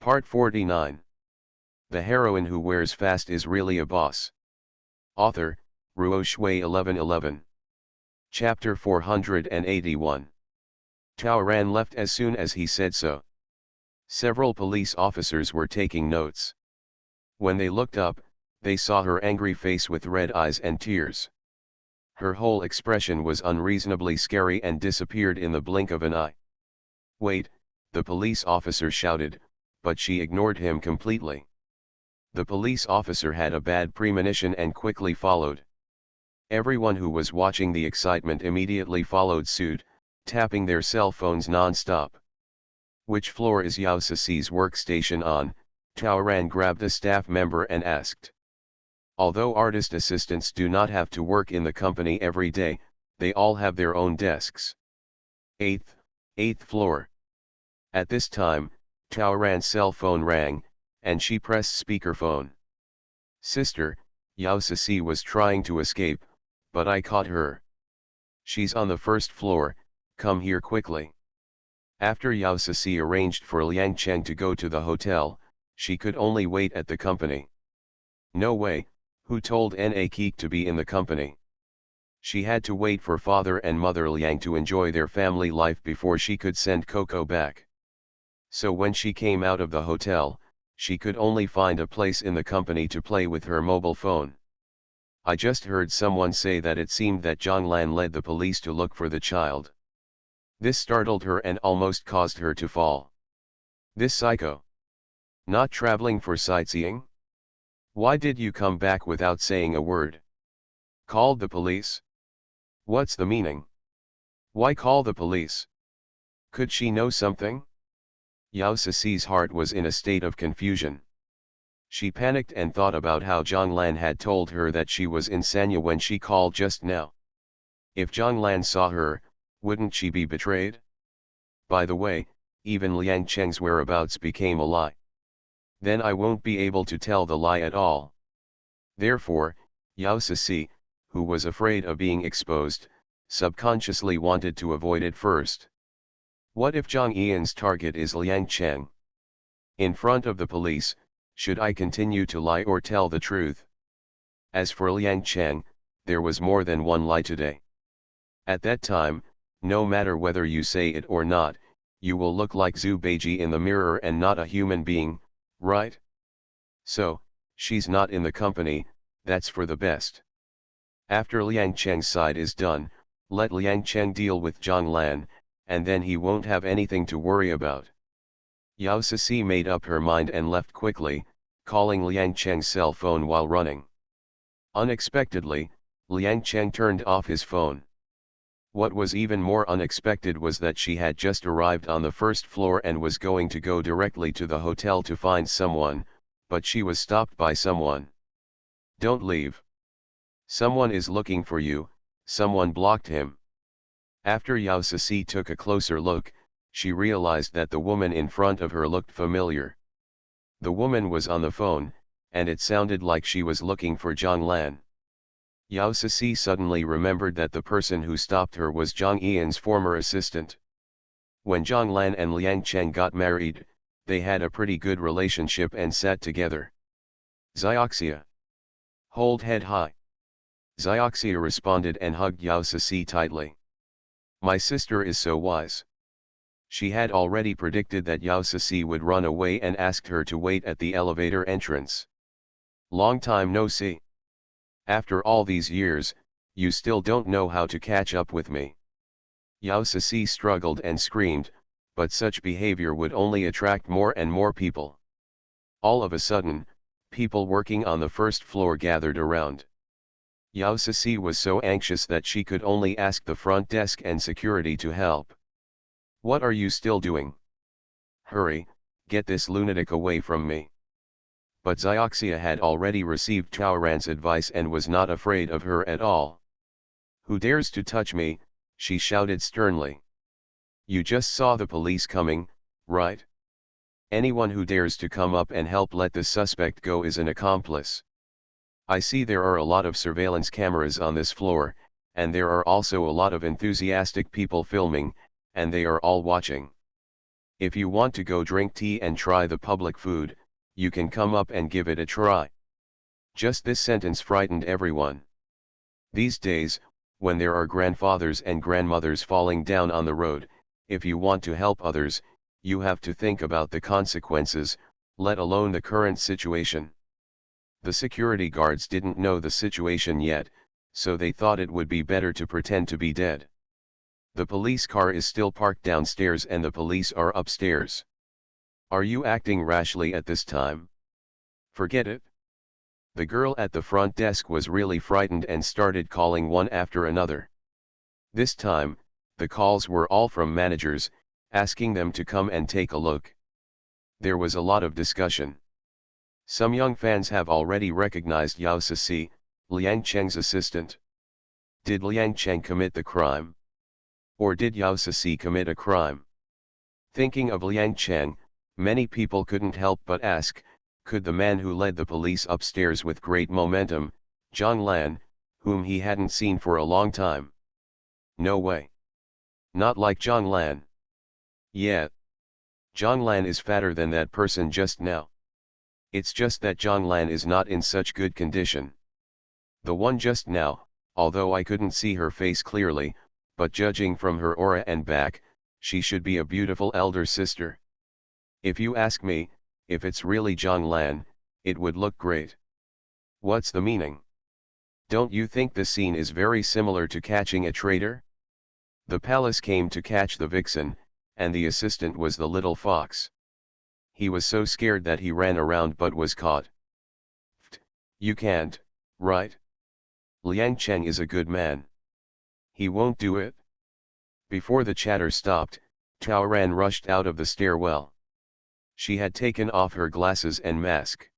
Part 49. The heroine who wears fast is really a boss. Author, Ruo Shui 1111. Chapter 481. Tao Ran left as soon as he said so. Several police officers were taking notes. When they looked up, they saw her angry face with red eyes and tears. Her whole expression was unreasonably scary and disappeared in the blink of an eye. "Wait," the police officer shouted, but she ignored him completely. The police officer had a bad premonition and quickly followed. Everyone who was watching the excitement immediately followed suit, tapping their cell phones non-stop. "Which floor is Yao Ceci's workstation on?" Tao Ran grabbed a staff member and asked. Although artist assistants do not have to work in the company every day, they all have their own desks. Eighth floor. At this time, Tao Ran's cell phone rang, and she pressed speakerphone. "Sister, Yao Ceci was trying to escape, but I caught her. She's on the first floor, come here quickly." After Yao Ceci arranged for Liang Cheng to go to the hotel, she could only wait at the company. No way, who told Na Keek to be in the company? She had to wait for father and mother Liang to enjoy their family life before she could send Coco back. So when she came out of the hotel, she could only find a place in the company to play with her mobile phone. "I just heard someone say that it seemed that Zhang Lan led the police to look for the child." This startled her and almost caused her to fall. This psycho. Not traveling for sightseeing? Why did you come back without saying a word? Called the police? What's the meaning? Why call the police? Could she know something? Yao Ceci's heart was in a state of confusion. She panicked and thought about how Zhang Lan had told her that she was in Sanya when she called just now. If Zhang Lan saw her, wouldn't she be betrayed? By the way, even Liang Cheng's whereabouts became a lie. Then I won't be able to tell the lie at all. Therefore, Yao Ceci, who was afraid of being exposed, subconsciously wanted to avoid it first. What if Zhang Yian's target is Liang Cheng? In front of the police, should I continue to lie or tell the truth? As for Liang Cheng, there was more than one lie today. At that time, no matter whether you say it or not, you will look like Zhu Beiji in the mirror and not a human being, right? So, she's not in the company, that's for the best. After Liang Cheng's side is done, let Liang Cheng deal with Zhang Lan, and then he won't have anything to worry about. Yao Ceci made up her mind and left quickly, calling Liang Cheng's cell phone while running. Unexpectedly, Liang Cheng turned off his phone. What was even more unexpected was that she had just arrived on the first floor and was going to go directly to the hotel to find someone, but she was stopped by someone. "Don't leave. Someone is looking for you," someone blocked him. After Yao Ceci took a closer look, she realized that the woman in front of her looked familiar. The woman was on the phone, and it sounded like she was looking for Zhang Lan. Yao Ceci suddenly remembered that the person who stopped her was Zhang Yian's former assistant. When Zhang Lan and Liang Cheng got married, they had a pretty good relationship and sat together. "Zioxia. Hold head high." Zioxia responded and hugged Yao Ceci tightly. "My sister is so wise." She had already predicted that Yao Ceci would run away and asked her to wait at the elevator entrance. "Long time no see. After all these years, you still don't know how to catch up with me." Yao Ceci struggled and screamed, but such behavior would only attract more and more people. All of a sudden, people working on the first floor gathered around. Yao Ceci was so anxious that she could only ask the front desk and security to help. "What are you still doing? Hurry, get this lunatic away from me." But Zioxia had already received Tao Ran's advice and was not afraid of her at all. "Who dares to touch me?" she shouted sternly. "You just saw the police coming, right? Anyone who dares to come up and help let the suspect go is an accomplice. I see there are a lot of surveillance cameras on this floor, and there are also a lot of enthusiastic people filming, and they are all watching. If you want to go drink tea and try the public food, you can come up and give it a try. Just this sentence frightened everyone. These days, when there are grandfathers and grandmothers falling down on the road, if you want to help others, you have to think about the consequences, let alone the current situation. The security guards didn't know the situation yet, so they thought it would be better to pretend to be dead. The police car is still parked downstairs and the police are upstairs. Are you acting rashly at this time? Forget it. The girl at the front desk was really frightened and started calling one after another. This time, the calls were all from managers, asking them to come and take a look. There was a lot of discussion. Some young fans have already recognized Yao Ceci, Liang Cheng's assistant. Did Liang Cheng commit the crime? Or did Yao Ceci commit a crime? Thinking of Liang Cheng, many people couldn't help but ask, could the man who led the police upstairs with great momentum, Zhang Lan, whom he hadn't seen for a long time? No way. Not like Zhang Lan. Yeah. Zhang Lan is fatter than that person just now. It's just that Zhang Lan is not in such good condition. The one just now, although I couldn't see her face clearly, but judging from her aura and back, she should be a beautiful elder sister. If you ask me, if it's really Zhang Lan, it would look great. What's the meaning? Don't you think the scene is very similar to catching a traitor? The palace came to catch the vixen, and the assistant was the little fox. He was so scared that he ran around but was caught. You can't, right? Liang Cheng is a good man. He won't do it. Before the chatter stopped, Tao Ran rushed out of the stairwell. She had taken off her glasses and mask.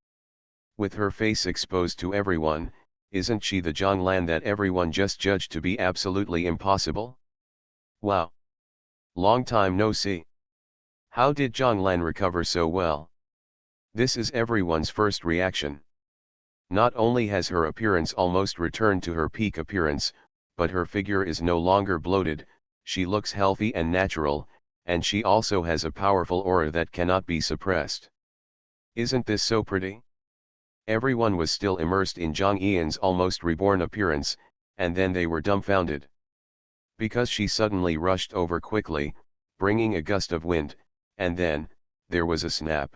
With her face exposed to everyone, isn't she the Zhang Lan that everyone just judged to be absolutely impossible? Wow! Long time no see. How did Zhang Lan recover so well? This is everyone's first reaction. Not only has her appearance almost returned to her peak appearance, but her figure is no longer bloated, she looks healthy and natural, and she also has a powerful aura that cannot be suppressed. Isn't this so pretty? Everyone was still immersed in Zhang Yian's almost reborn appearance, and then they were dumbfounded. Because she suddenly rushed over quickly, bringing a gust of wind, and then, there was a snap.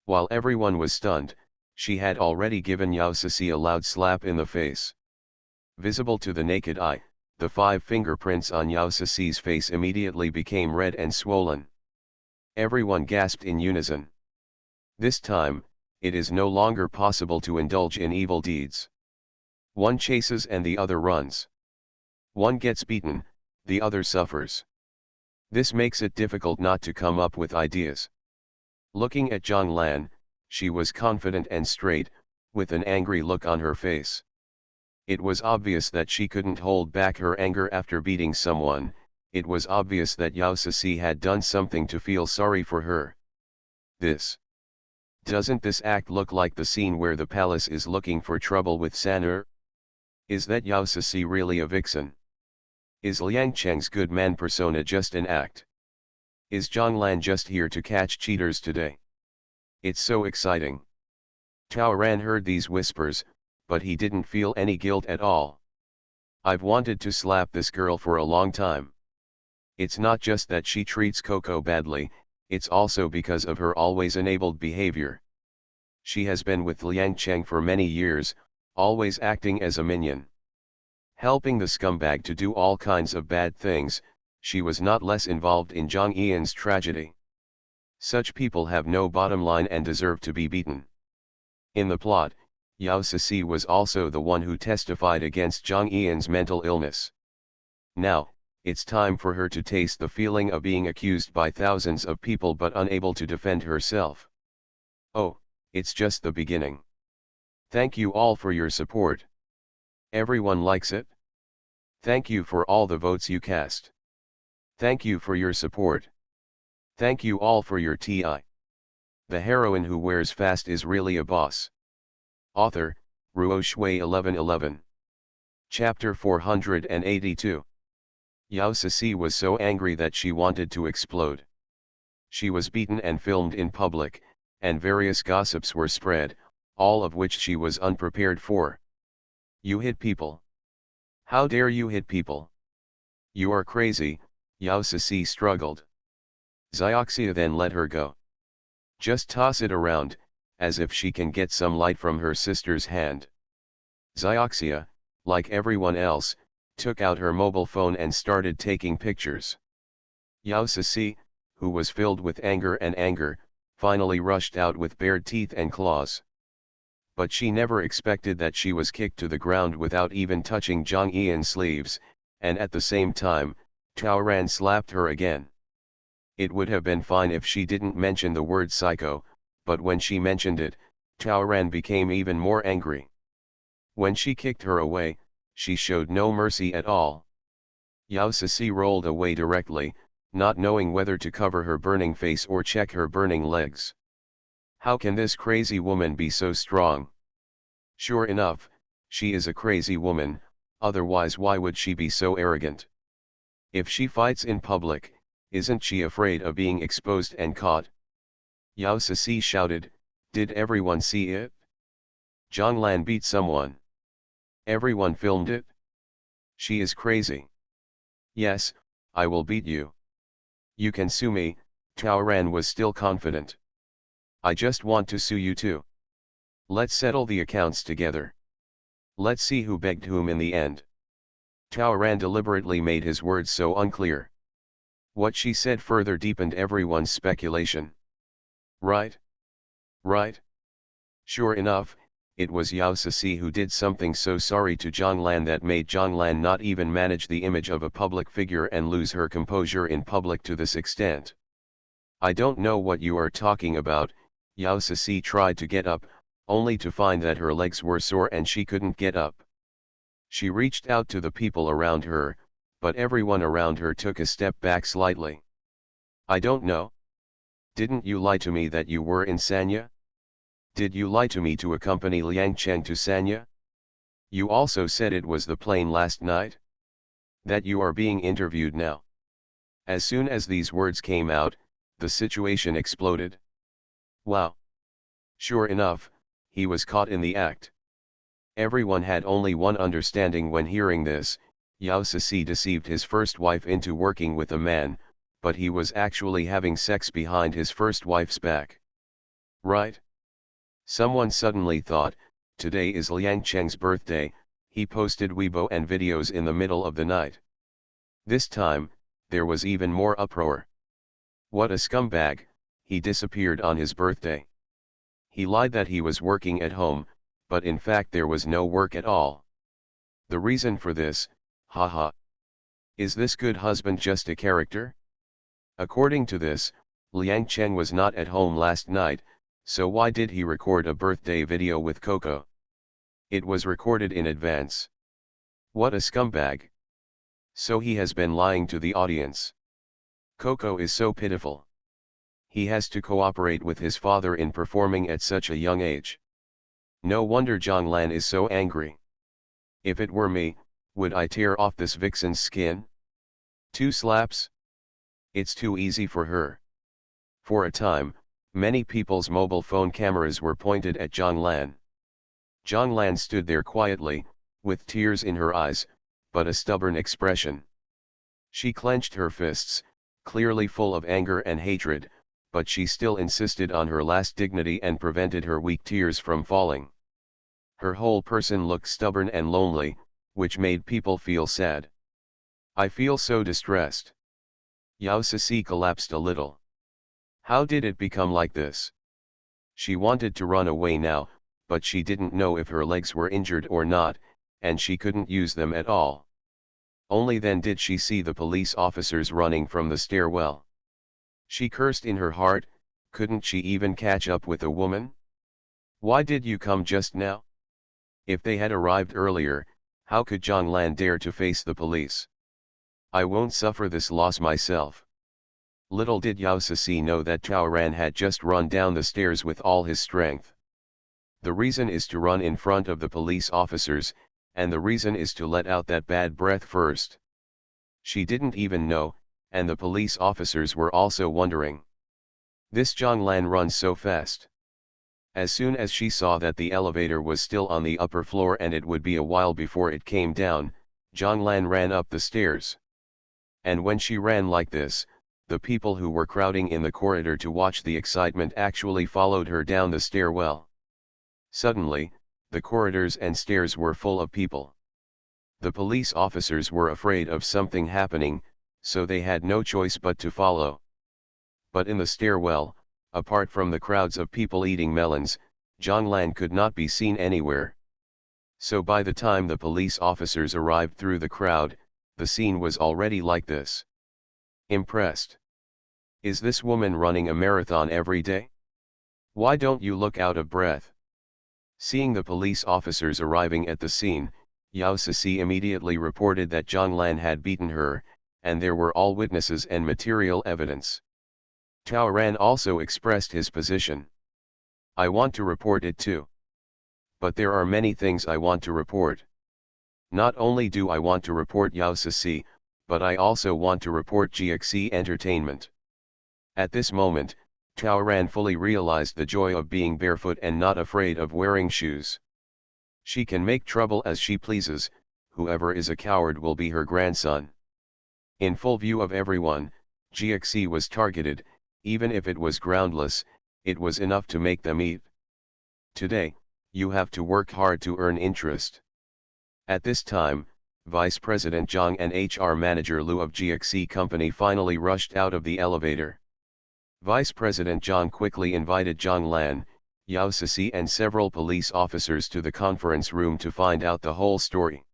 While everyone was stunned, she had already given Yao Ceci a loud slap in the face. Visible to the naked eye, the 5 fingerprints on Yao Ceci's face immediately became red and swollen. Everyone gasped in unison. This time, it is no longer possible to indulge in evil deeds. One chases and the other runs. One gets beaten, the other suffers. This makes it difficult not to come up with ideas. Looking at Zhang Lan, she was confident and straight, with an angry look on her face. It was obvious that she couldn't hold back her anger after beating someone. It was obvious that Yao Ceci had done something to feel sorry for her. Doesn't this act look like the scene where the palace is looking for trouble with San'er? Is that Yao Ceci really a vixen? Is Liang Cheng's good man persona just an act? Is Zhang Lan just here to catch cheaters today? It's so exciting. Tao Ran heard these whispers, but he didn't feel any guilt at all. I've wanted to slap this girl for a long time. It's not just that she treats Coco badly, it's also because of her always enabled behavior. She has been with Liang Cheng for many years, always acting as a minion. Helping the scumbag to do all kinds of bad things, she was not less involved in Zhang Yian's tragedy. Such people have no bottom line and deserve to be beaten. In the plot, Yao Ceci was also the one who testified against Zhang Yian's mental illness. Now, it's time for her to taste the feeling of being accused by thousands of people but unable to defend herself. Oh, it's just the beginning. Thank you all for your support. Everyone likes it. Thank you for all the votes you cast. Thank you for your support. Thank you all for your TI. The heroine who wears fast is really a boss. Author, Ruo Shui 1111. Chapter 482. Yao Ceci was so angry that she wanted to explode. She was beaten and filmed in public, and various gossips were spread, all of which she was unprepared for. You hit people. How dare you hit people? You are crazy, Yao Cixi struggled. Xiaoxia then let her go. Just toss it around, as if she can get some light from her sister's hand. Xiaoxia, like everyone else, took out her mobile phone and started taking pictures. Yao Cixi, who was filled with anger, finally rushed out with bared teeth and claws. But she never expected that she was kicked to the ground without even touching Zhang Yian's sleeves, and at the same time, Taoran slapped her again. It would have been fine if she didn't mention the word psycho, but when she mentioned it, Taoran became even more angry. When she kicked her away, she showed no mercy at all. Yao Cixi rolled away directly, not knowing whether to cover her burning face or check her burning legs. How can this crazy woman be so strong? Sure enough, she is a crazy woman, otherwise why would she be so arrogant? If she fights in public, isn't she afraid of being exposed and caught? Yao Cixi shouted, "Did everyone see it? Zhang Lan beat someone. Everyone filmed it. She is crazy. Yes, I will beat you. You can sue me." Taoran was still confident. "I just want to sue you too. Let's settle the accounts together. Let's see who begged whom in the end." Taoran deliberately made his words so unclear. What she said further deepened everyone's speculation. Right? Right? Sure enough, it was Yao Cixi who did something so sorry to Zhang Lan that made Zhang Lan not even manage the image of a public figure and lose her composure in public to this extent. "I don't know what you are talking about." Yao Cixi tried to get up, only to find that her legs were sore and she couldn't get up. She reached out to the people around her, but everyone around her took a step back slightly. "I don't know. Didn't you lie to me that you were in Sanya? Did you lie to me to accompany Liang Cheng to Sanya? You also said it was the plane last night? That you are being interviewed now." As soon as these words came out, the situation exploded. Wow! Sure enough, he was caught in the act. Everyone had only one understanding when hearing this: Yao Cixi deceived his first wife into working with a man, but he was actually having sex behind his first wife's back. Right? Someone suddenly thought, today is Liang Cheng's birthday. He posted Weibo and videos in the middle of the night. This time, there was even more uproar. What a scumbag, he disappeared on his birthday. He lied that he was working at home, but in fact there was no work at all. The reason for this, haha. Is this good husband just a character? According to this, Liang Cheng was not at home last night, so why did he record a birthday video with Coco? It was recorded in advance. What a scumbag. So he has been lying to the audience. Coco is so pitiful. He has to cooperate with his father in performing at such a young age. No wonder Zhang Lan is so angry. If it were me, would I tear off this vixen's skin? 2 slaps? It's too easy for her. For a time, many people's mobile phone cameras were pointed at Zhang Lan. Zhang Lan stood there quietly, with tears in her eyes, but a stubborn expression. She clenched her fists, clearly full of anger and hatred, but she still insisted on her last dignity and prevented her weak tears from falling. Her whole person looked stubborn and lonely, which made people feel sad. "I feel so distressed." Yao Cixi collapsed a little. How did it become like this? She wanted to run away now, but she didn't know if her legs were injured or not, and she couldn't use them at all. Only then did she see the police officers running from the stairwell. She cursed in her heart, couldn't she even catch up with a woman? Why did you come just now? If they had arrived earlier, how could Zhang Lan dare to face the police? I won't suffer this loss myself. Little did Yao Cixi know that Taoran had just run down the stairs with all his strength. The reason is to run in front of the police officers, and the reason is to let out that bad breath first. She didn't even know, and the police officers were also wondering. This Zhonglan runs so fast. As soon as she saw that the elevator was still on the upper floor and it would be a while before it came down, Zhonglan ran up the stairs. And when she ran like this, the people who were crowding in the corridor to watch the excitement actually followed her down the stairwell. Suddenly, the corridors and stairs were full of people. The police officers were afraid of something happening, so they had no choice but to follow. But in the stairwell, apart from the crowds of people eating melons, Zhonglan could not be seen anywhere. So by the time the police officers arrived through the crowd, the scene was already like this. Impressed. Is this woman running a marathon every day? Why don't you look out of breath? Seeing the police officers arriving at the scene, Yao Sisi immediately reported that Zhonglan had beaten her, and there were all witnesses and material evidence. Tao Ran also expressed his position. I want to report it too. But there are many things I want to report. Not only do I want to report Yao Sisi, but I also want to report GXC Entertainment. At this moment, Tao Ran fully realized the joy of being barefoot and not afraid of wearing shoes. She can make trouble as she pleases, whoever is a coward will be her grandson. In full view of everyone, GXC was targeted. Even if it was groundless, it was enough to make them eat. Today, you have to work hard to earn interest. At this time, Vice President Zhang and HR Manager Lu of GXC Company finally rushed out of the elevator. Vice President Zhang quickly invited Zhonglan, Yao Sisi and several police officers to the conference room to find out the whole story.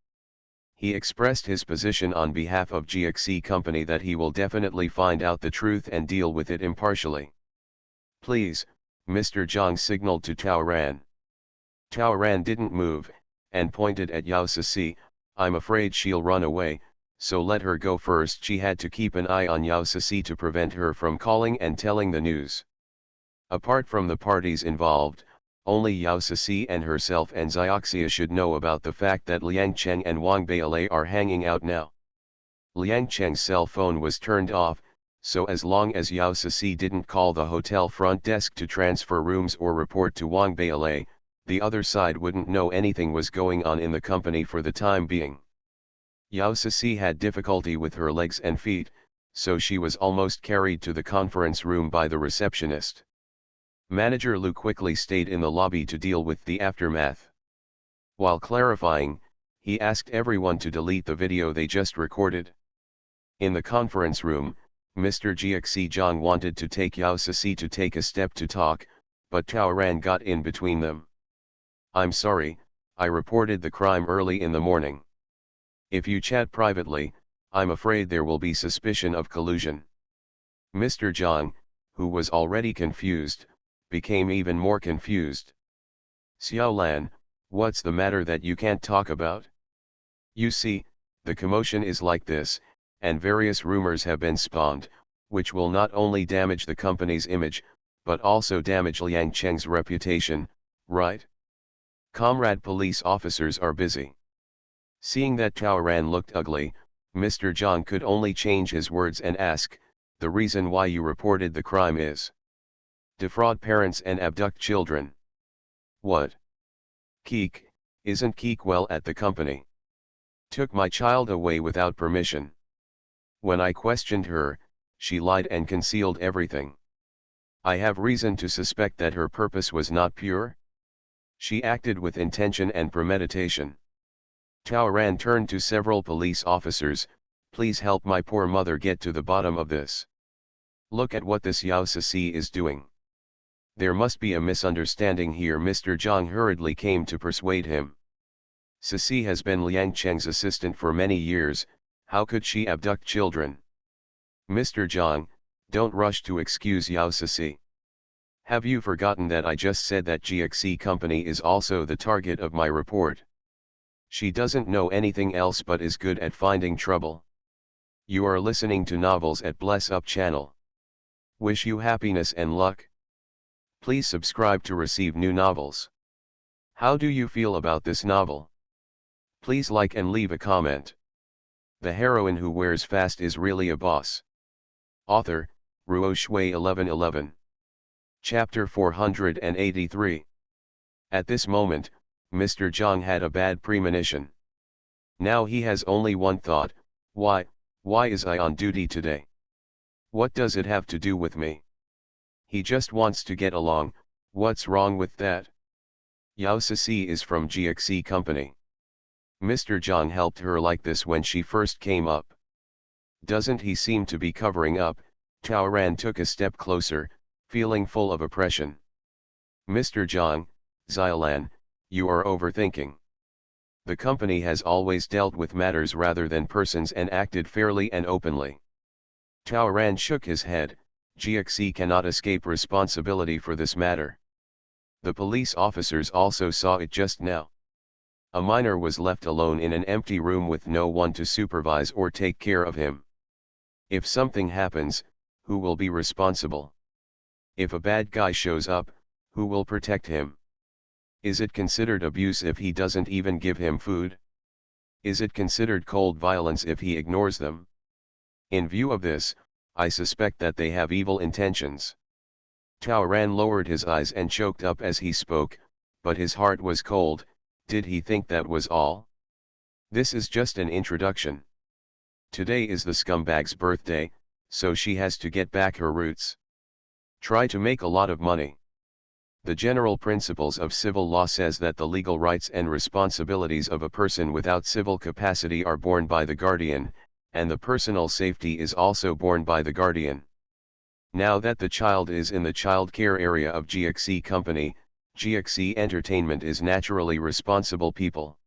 He expressed his position on behalf of GXC Company that he will definitely find out the truth and deal with it impartially. Please, Mr. Zhang signaled to Tao Ran. Tao Ran didn't move, and pointed at Yao Sisi. I'm afraid she'll run away, so let her go first. She had to keep an eye on Yao Sisi to prevent her from calling and telling the news. Apart from the parties involved, only Yao Sisi and herself and Xiaoxia should know about the fact that Liang Cheng and Wang Beilei are hanging out now. Liang Cheng's cell phone was turned off, so as long as Yao Sisi didn't call the hotel front desk to transfer rooms or report to Wang Beilei, the other side wouldn't know anything was going on in the company for the time being. Yao Sisi had difficulty with her legs and feet, so she was almost carried to the conference room by the receptionist. Manager Lu quickly stayed in the lobby to deal with the aftermath. While clarifying, he asked everyone to delete the video they just recorded. In the conference room, Mr. GXC Zhang wanted to take Yao Sisi to take a step to talk, but Tao Ran got in between them. I'm sorry, I reported the crime early in the morning. If you chat privately, I'm afraid there will be suspicion of collusion. Mr. Zhang, who was already confused, became even more confused. Xiaolan, what's the matter that you can't talk about? You see, the commotion is like this, and various rumors have been spawned, which will not only damage the company's image, but also damage Liang Cheng's reputation, right? Comrade police officers are busy. Seeing that Tao Ran looked ugly, Mr. Zhang could only change his words and ask, the reason why you reported the crime is defraud parents and abduct children. What? Keek, isn't Keek well at the company? Took my child away without permission. When I questioned her, she lied and concealed everything. I have reason to suspect that her purpose was not pure. She acted with intention and premeditation. Tao Ran turned to several police officers, please help my poor mother get to the bottom of this. Look at what this Yao Sisi is doing. There must be a misunderstanding here. Mr. Zhang hurriedly came to persuade him. Sisi has been Liang Cheng's assistant for many years, how could she abduct children? Mr. Zhang, don't rush to excuse Yao Sisi. Have you forgotten that I just said that GXC Company is also the target of my report? She doesn't know anything else but is good at finding trouble. You are listening to Novels at Bless Up channel. Wish you happiness and luck. Please subscribe to receive new novels. How do you feel about this novel? Please like and leave a comment. The heroine who wears fast is really a boss. Author, Ruo Shui 1111. Chapter 483. At this moment, Mr. Zhang had a bad premonition. Now he has only one thought: why is I on duty today? What does it have to do with me? He just wants to get along. What's wrong with that? Yao Sisi is from GXC company. Mr. Zhang helped her like this when she first came up. Doesn't he seem to be covering up? Taoran took a step closer, feeling full of oppression. Mr. Zhang, Xiaolan, you are overthinking. The company has always dealt with matters rather than persons and acted fairly and openly. Taoran shook his head. GXC cannot escape responsibility for this matter. The police officers also saw it just now. A minor was left alone in an empty room with no one to supervise or take care of him. If something happens, who will be responsible? If a bad guy shows up, who will protect him? Is it considered abuse if he doesn't even give him food? Is it considered cold violence if he ignores them? In view of this, I suspect that they have evil intentions. Taoran lowered his eyes and choked up as he spoke, but his heart was cold. Did he think that was all? This is just an introduction. Today is the scumbag's birthday, so she has to get back her roots. Try to make a lot of money. The general principles of civil law says that the legal rights and responsibilities of a person without civil capacity are borne by the guardian, and the personal safety is also borne by the guardian. Now that the child is in the child care area of GXC company, GXC Entertainment is naturally responsible people.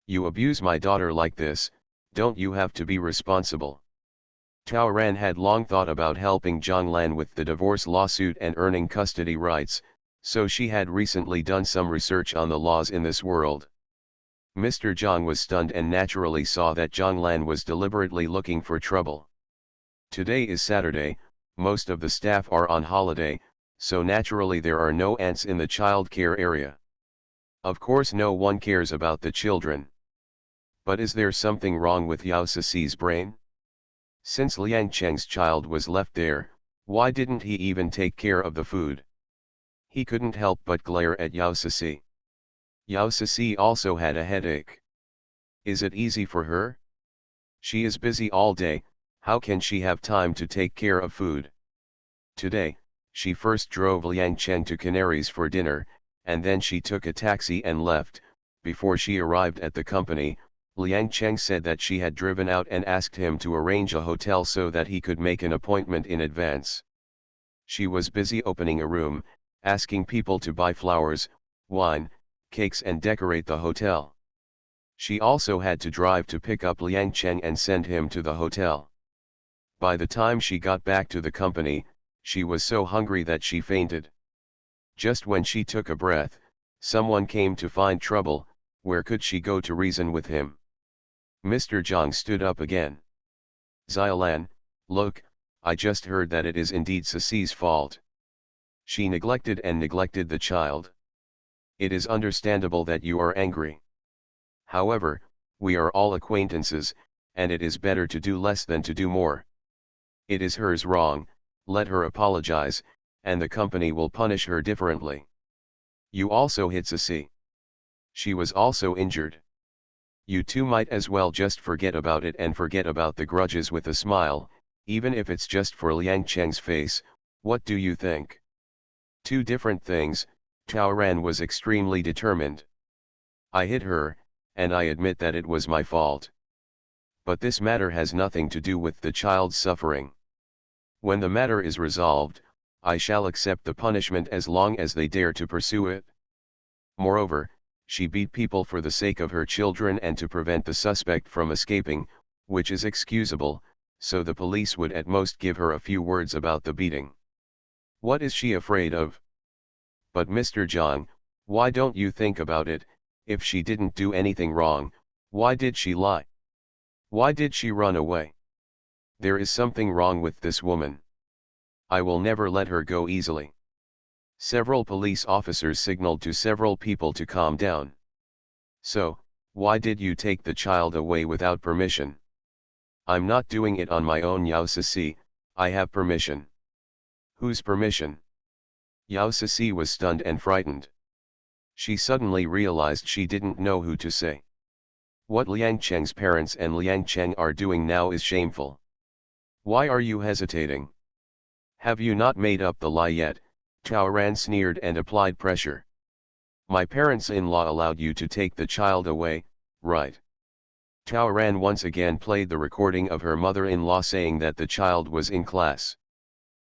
You abuse my daughter like this, don't you have to be responsible? Taoran had long thought about helping Zhang Lan with the divorce lawsuit and earning custody rights, so she had recently done some research on the laws in this world. Mr. Zhang was stunned and naturally saw that Zhang Lan was deliberately looking for trouble. Today is Saturday, most of the staff are on holiday, so naturally there are no ants in the child care area. Of course no one cares about the children. But is there something wrong with Yao Sisi's brain? Since Liang Cheng's child was left there, why didn't he even take care of the food? He couldn't help but glare at Yao Sisi. Yao Sisi also had a headache. Is it easy for her? She is busy all day, how can she have time to take care of food? Today, she first drove Liang Cheng to Canaries for dinner, and then she took a taxi and left. Before she arrived at the company, Liang Cheng said that she had driven out and asked him to arrange a hotel so that he could make an appointment in advance. She was busy opening a room, asking people to buy flowers, wine, cakes and decorate the hotel. She also had to drive to pick up Liang Cheng and send him to the hotel. By the time she got back to the company, she was so hungry that she fainted. Just when she took a breath, someone came to find trouble. Where could she go to reason with him? Mr. Zhang stood up again. Xiaolan, look, I just heard that it is indeed Sisi's fault. She neglected the child. It is understandable that you are angry. However, we are all acquaintances, and it is better to do less than to do more. It is hers wrong, let her apologize, and the company will punish her differently. You also hit Sisi. She was also injured. You two might as well just forget about it and forget about the grudges with a smile, even if it's just for Liang Cheng's face. What do you think? Two different things. Taoran was extremely determined. I hit her, and I admit that it was my fault. But this matter has nothing to do with the child's suffering. When the matter is resolved, I shall accept the punishment as long as they dare to pursue it. Moreover, she beat people for the sake of her children and to prevent the suspect from escaping, which is excusable, so the police would at most give her a few words about the beating. What is she afraid of? But Mr. Zhang, why don't you think about it? If she didn't do anything wrong, why did she lie? Why did she run away? There is something wrong with this woman. I will never let her go easily. Several police officers signaled to several people to calm down. So, why did you take the child away without permission? I'm not doing it on my own, Yao Sisi, I have permission. Whose permission? Yao Sisi was stunned and frightened. She suddenly realized she didn't know who to say. What Liang Cheng's parents and Liang Cheng are doing now is shameful. Why are you hesitating? Have you not made up the lie yet? Tao Ran sneered and applied pressure. My parents-in-law allowed you to take the child away, right? Tao Ran once again played the recording of her mother-in-law saying that the child was in class.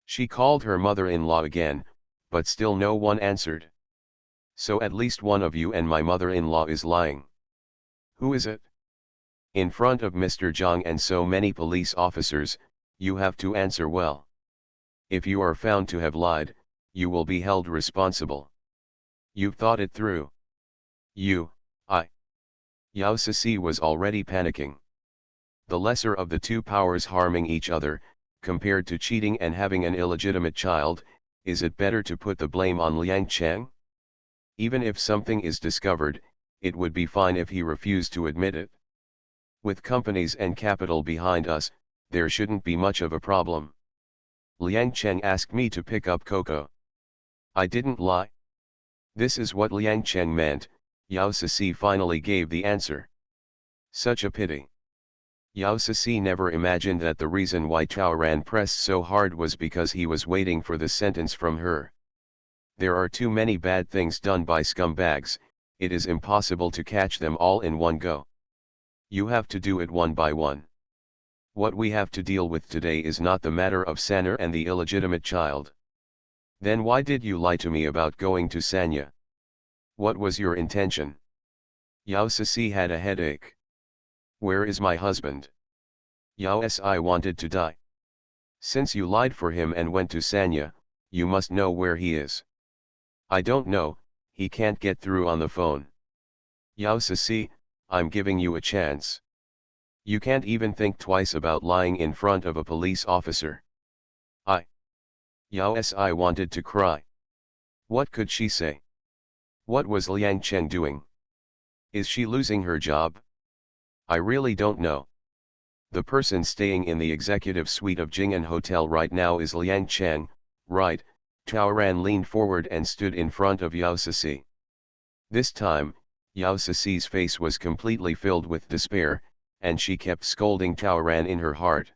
She called her mother-in-law again, but still no one answered. So at least one of you and my mother-in-law is lying. Who is it? In front of Mr. Zhang and so many police officers, you have to answer well. If you are found to have lied, you will be held responsible. You've thought it through. I. Yao Sisi was already panicking. The lesser of the two powers harming each other, compared to cheating and having an illegitimate child, is it better to put the blame on Liang Cheng? Even if something is discovered, it would be fine if he refused to admit it. With companies and capital behind us, there shouldn't be much of a problem. Liang Cheng asked me to pick up Coco. I didn't lie. This is what Liang Cheng meant. Yao Sisi finally gave the answer. Such a pity. Yao Sisi never imagined that the reason why Tao Ran pressed so hard was because he was waiting for the sentence from her. There are too many bad things done by scumbags, it is impossible to catch them all in one go. You have to do it one by one. What we have to deal with today is not the matter of Sanur and the illegitimate child. Then why did you lie to me about going to Sanya? What was your intention? Yao Sisi had a headache. Where is my husband? Yao Si wanted to die. Since you lied for him and went to Sanya, you must know where he is. I don't know, he can't get through on the phone. Yao Sisi, I'm giving you a chance. You can't even think twice about lying in front of a police officer. Yao Si wanted to cry. What could she say? What was Liang Cheng doing? Is she losing her job? I really don't know. The person staying in the executive suite of Jing'an Hotel right now is Liang Cheng, right? Tao Ran leaned forward and stood in front of Yao Sisi. This time, Yao Sisi's face was completely filled with despair, and she kept scolding Tao Ran in her heart.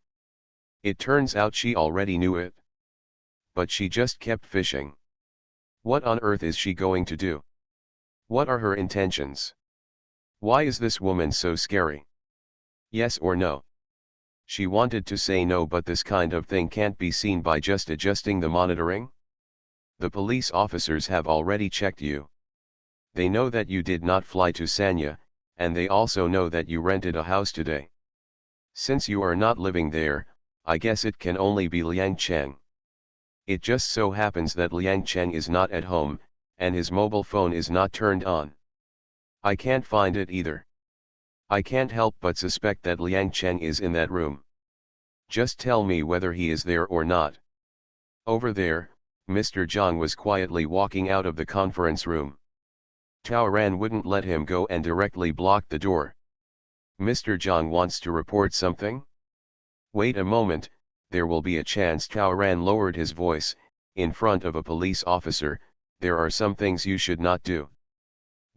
It turns out she already knew it. But she just kept fishing. What on earth is she going to do? What are her intentions? Why is this woman so scary? Yes or no? She wanted to say no, but this kind of thing can't be seen by just adjusting the monitoring. The police officers have already checked you. They know that you did not fly to Sanya, and they also know that you rented a house today. Since you are not living there, I guess it can only be Liang Cheng. It just so happens that Liang Cheng is not at home, and his mobile phone is not turned on. I can't find it either. I can't help but suspect that Liang Cheng is in that room. Just tell me whether he is there or not. Over there, Mr. Zhang was quietly walking out of the conference room. Tao Ran wouldn't let him go and directly blocked the door. Mr. Zhang wants to report something? Wait a moment, there will be a chance. Tao Ran lowered his voice, in front of a police officer, there are some things you should not do.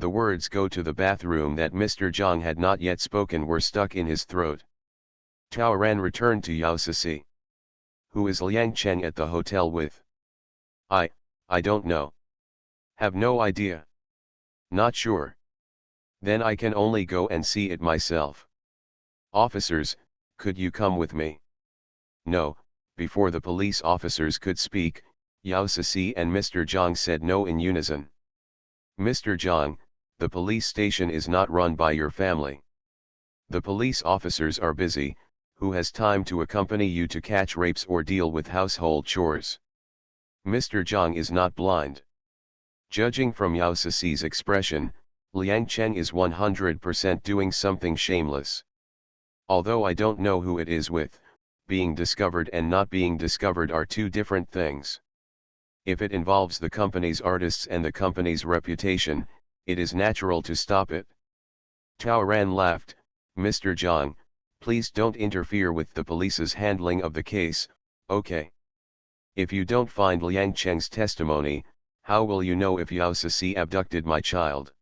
The words "go to the bathroom" that Mr. Zhang had not yet spoken were stuck in his throat. Tao Ran returned to Yao Sisi. Who is Liang Cheng at the hotel with? I don't know. Have no idea. Not sure. Then I can only go and see it myself. Officers, could you come with me? No. Before the police officers could speak, Yao Sisi and Mr. Zhang said no in unison. Mr. Zhang, the police station is not run by your family. The police officers are busy. Who has time to accompany you to catch rapes or deal with household chores? Mr. Zhang is not blind. Judging from Yao Sisi's expression, Liang Cheng is 100% doing something shameless. Although I don't know who it is with, being discovered and not being discovered are two different things. If it involves the company's artists and the company's reputation, it is natural to stop it. Tao Ran laughed. Mr. Zhang, please don't interfere with the police's handling of the case, okay? If you don't find Liang Cheng's testimony, how will you know if Yao Ceci abducted my child?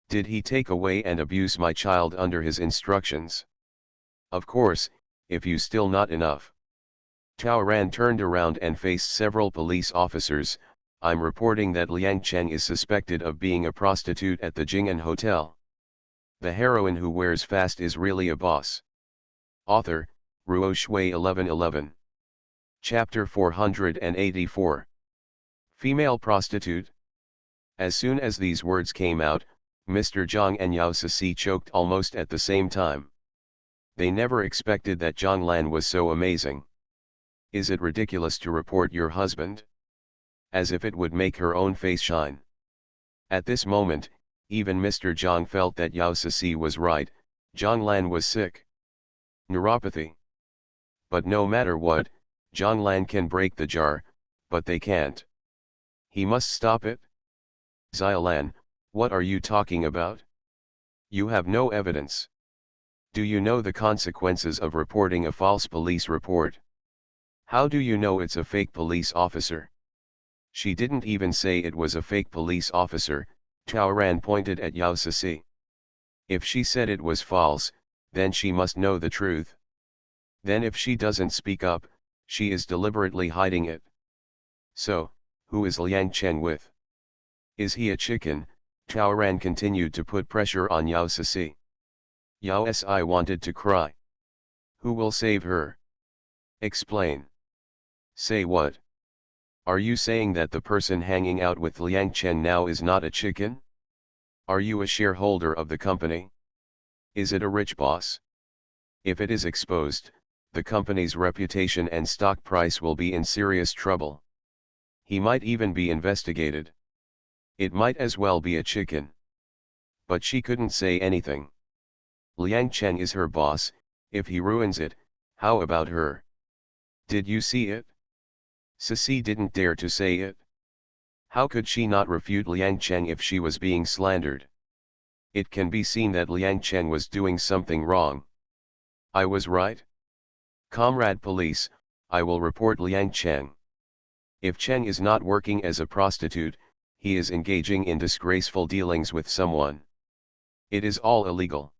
Did he take away and abuse my child under his instructions? Of course, if you still not enough. Tao Ran turned around and faced several police officers. I'm reporting that Liang Cheng is suspected of being a prostitute at the Jing'an Hotel. The heroine who wears fast is really a boss. Author, Ruo Shui 1111. Chapter 484. Female prostitute. As soon as these words came out, Mr. Zhang and Yao Ceci choked almost at the same time. They never expected that Zhang Lan was so amazing. Is it ridiculous to report your husband? As if it would make her own face shine. At this moment, even Mr. Zhang felt that Yao Ceci was right. Zhang Lan was sick. Neuropathy. But no matter what, Zhang Lan can break the jar, but they can't. He must stop it. Xiaolan, what are you talking about? You have no evidence. Do you know the consequences of reporting a false police report? How do you know it's a fake police officer? She didn't even say it was a fake police officer. Tao Ran pointed at Yao Ceci. If she said it was false, then she must know the truth. Then if she doesn't speak up, she is deliberately hiding it. So, who is Liang Cheng with? Is he a chicken? Tao Ran continued to put pressure on Yao Ceci. Yao Si wanted to cry. Who will save her? Explain. Say what? Are you saying that the person hanging out with Liang Chen now is not a chicken? Are you a shareholder of the company? Is it a rich boss? If it is exposed, the company's reputation and stock price will be in serious trouble. He might even be investigated. It might as well be a chicken. But she couldn't say anything. Liang Chen is her boss. If he ruins it, how about her? Did you see it? Ceci didn't dare to say it. How could she not refute Liang Cheng if she was being slandered? It can be seen that Liang Cheng was doing something wrong. I was right. Comrade police, I will report Liang Cheng. If Cheng is not working as a prostitute, he is engaging in disgraceful dealings with someone. It is all illegal.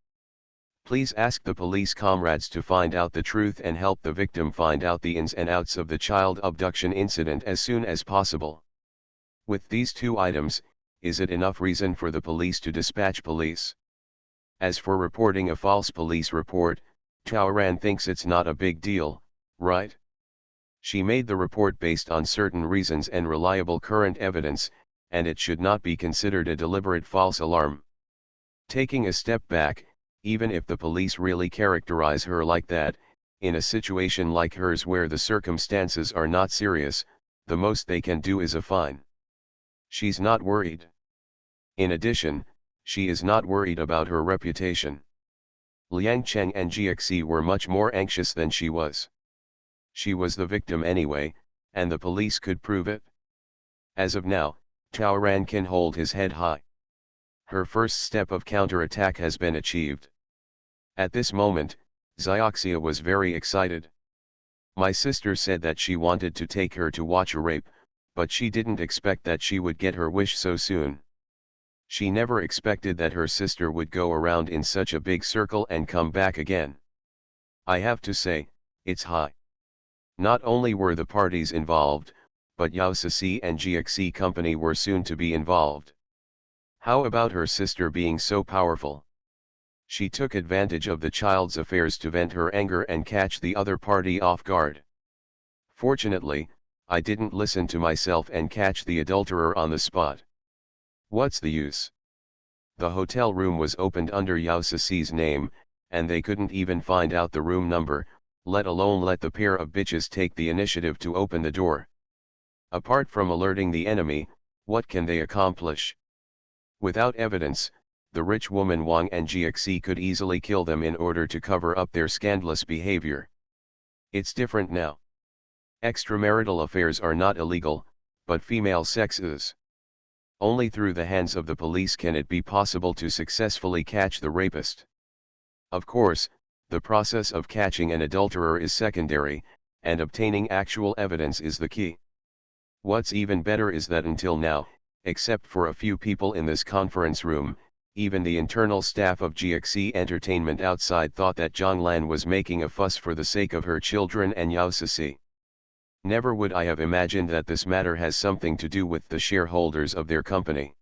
Please ask the police comrades to find out the truth and help the victim find out the ins and outs of the child abduction incident as soon as possible. With these two items, is it enough reason for the police to dispatch police? As for reporting a false police report, Tao Ran thinks it's not a big deal, right? She made the report based on certain reasons and reliable current evidence, and it should not be considered a deliberate false alarm. Taking a step back, even if the police really characterize her like that, in a situation like hers where the circumstances are not serious, the most they can do is a fine. She's not worried. In addition, she is not worried about her reputation. Liang Cheng and GXC were much more anxious than she was. She was the victim anyway, and the police could prove it. As of now, Tao Ran can hold his head high. Her first step of counterattack has been achieved. At this moment, Xiaoxia was very excited. My sister said that she wanted to take her to watch a rape, but she didn't expect that she would get her wish so soon. She never expected that her sister would go around in such a big circle and come back again. I have to say, it's high. Not only were the parties involved, but Yao Ceci and GXC company were soon to be involved. How about her sister being so powerful? She took advantage of the child's affairs to vent her anger and catch the other party off guard. Fortunately, I didn't listen to myself and catch the adulterer on the spot. What's the use? The hotel room was opened under Yao Ceci's name, and they couldn't even find out the room number, let alone let the pair of bitches take the initiative to open the door. Apart from alerting the enemy, what can they accomplish? Without evidence, the rich woman Wang and GXC could easily kill them in order to cover up their scandalous behavior. It's different now. Extramarital affairs are not illegal, but female sex is. Only through the hands of the police can it be possible to successfully catch the rapist. Of course, the process of catching an adulterer is secondary, and obtaining actual evidence is the key. What's even better is that until now, except for a few people in this conference room, even the internal staff of GXC Entertainment outside thought that Zhonglan was making a fuss for the sake of her children and Yao Ceci. Never would I have imagined that this matter has something to do with the shareholders of their company.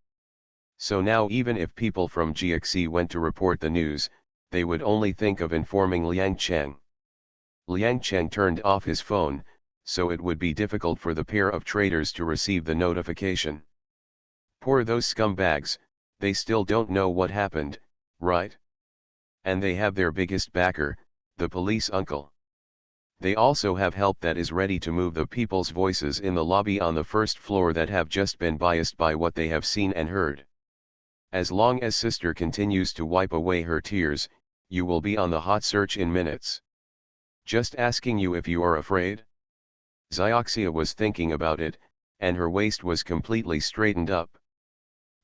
So now even if people from GXC went to report the news, they would only think of informing Liang Cheng. Liang Cheng turned off his phone, so it would be difficult for the pair of traitors to receive the notification. Poor those scumbags, they still don't know what happened, right? And they have their biggest backer, the police uncle. They also have help that is ready to move the people's voices in the lobby on the first floor that have just been biased by what they have seen and heard. As long as sister continues to wipe away her tears, you will be on the hot search in minutes. Just asking you if you are afraid? Zioxia was thinking about it, and her waist was completely straightened up.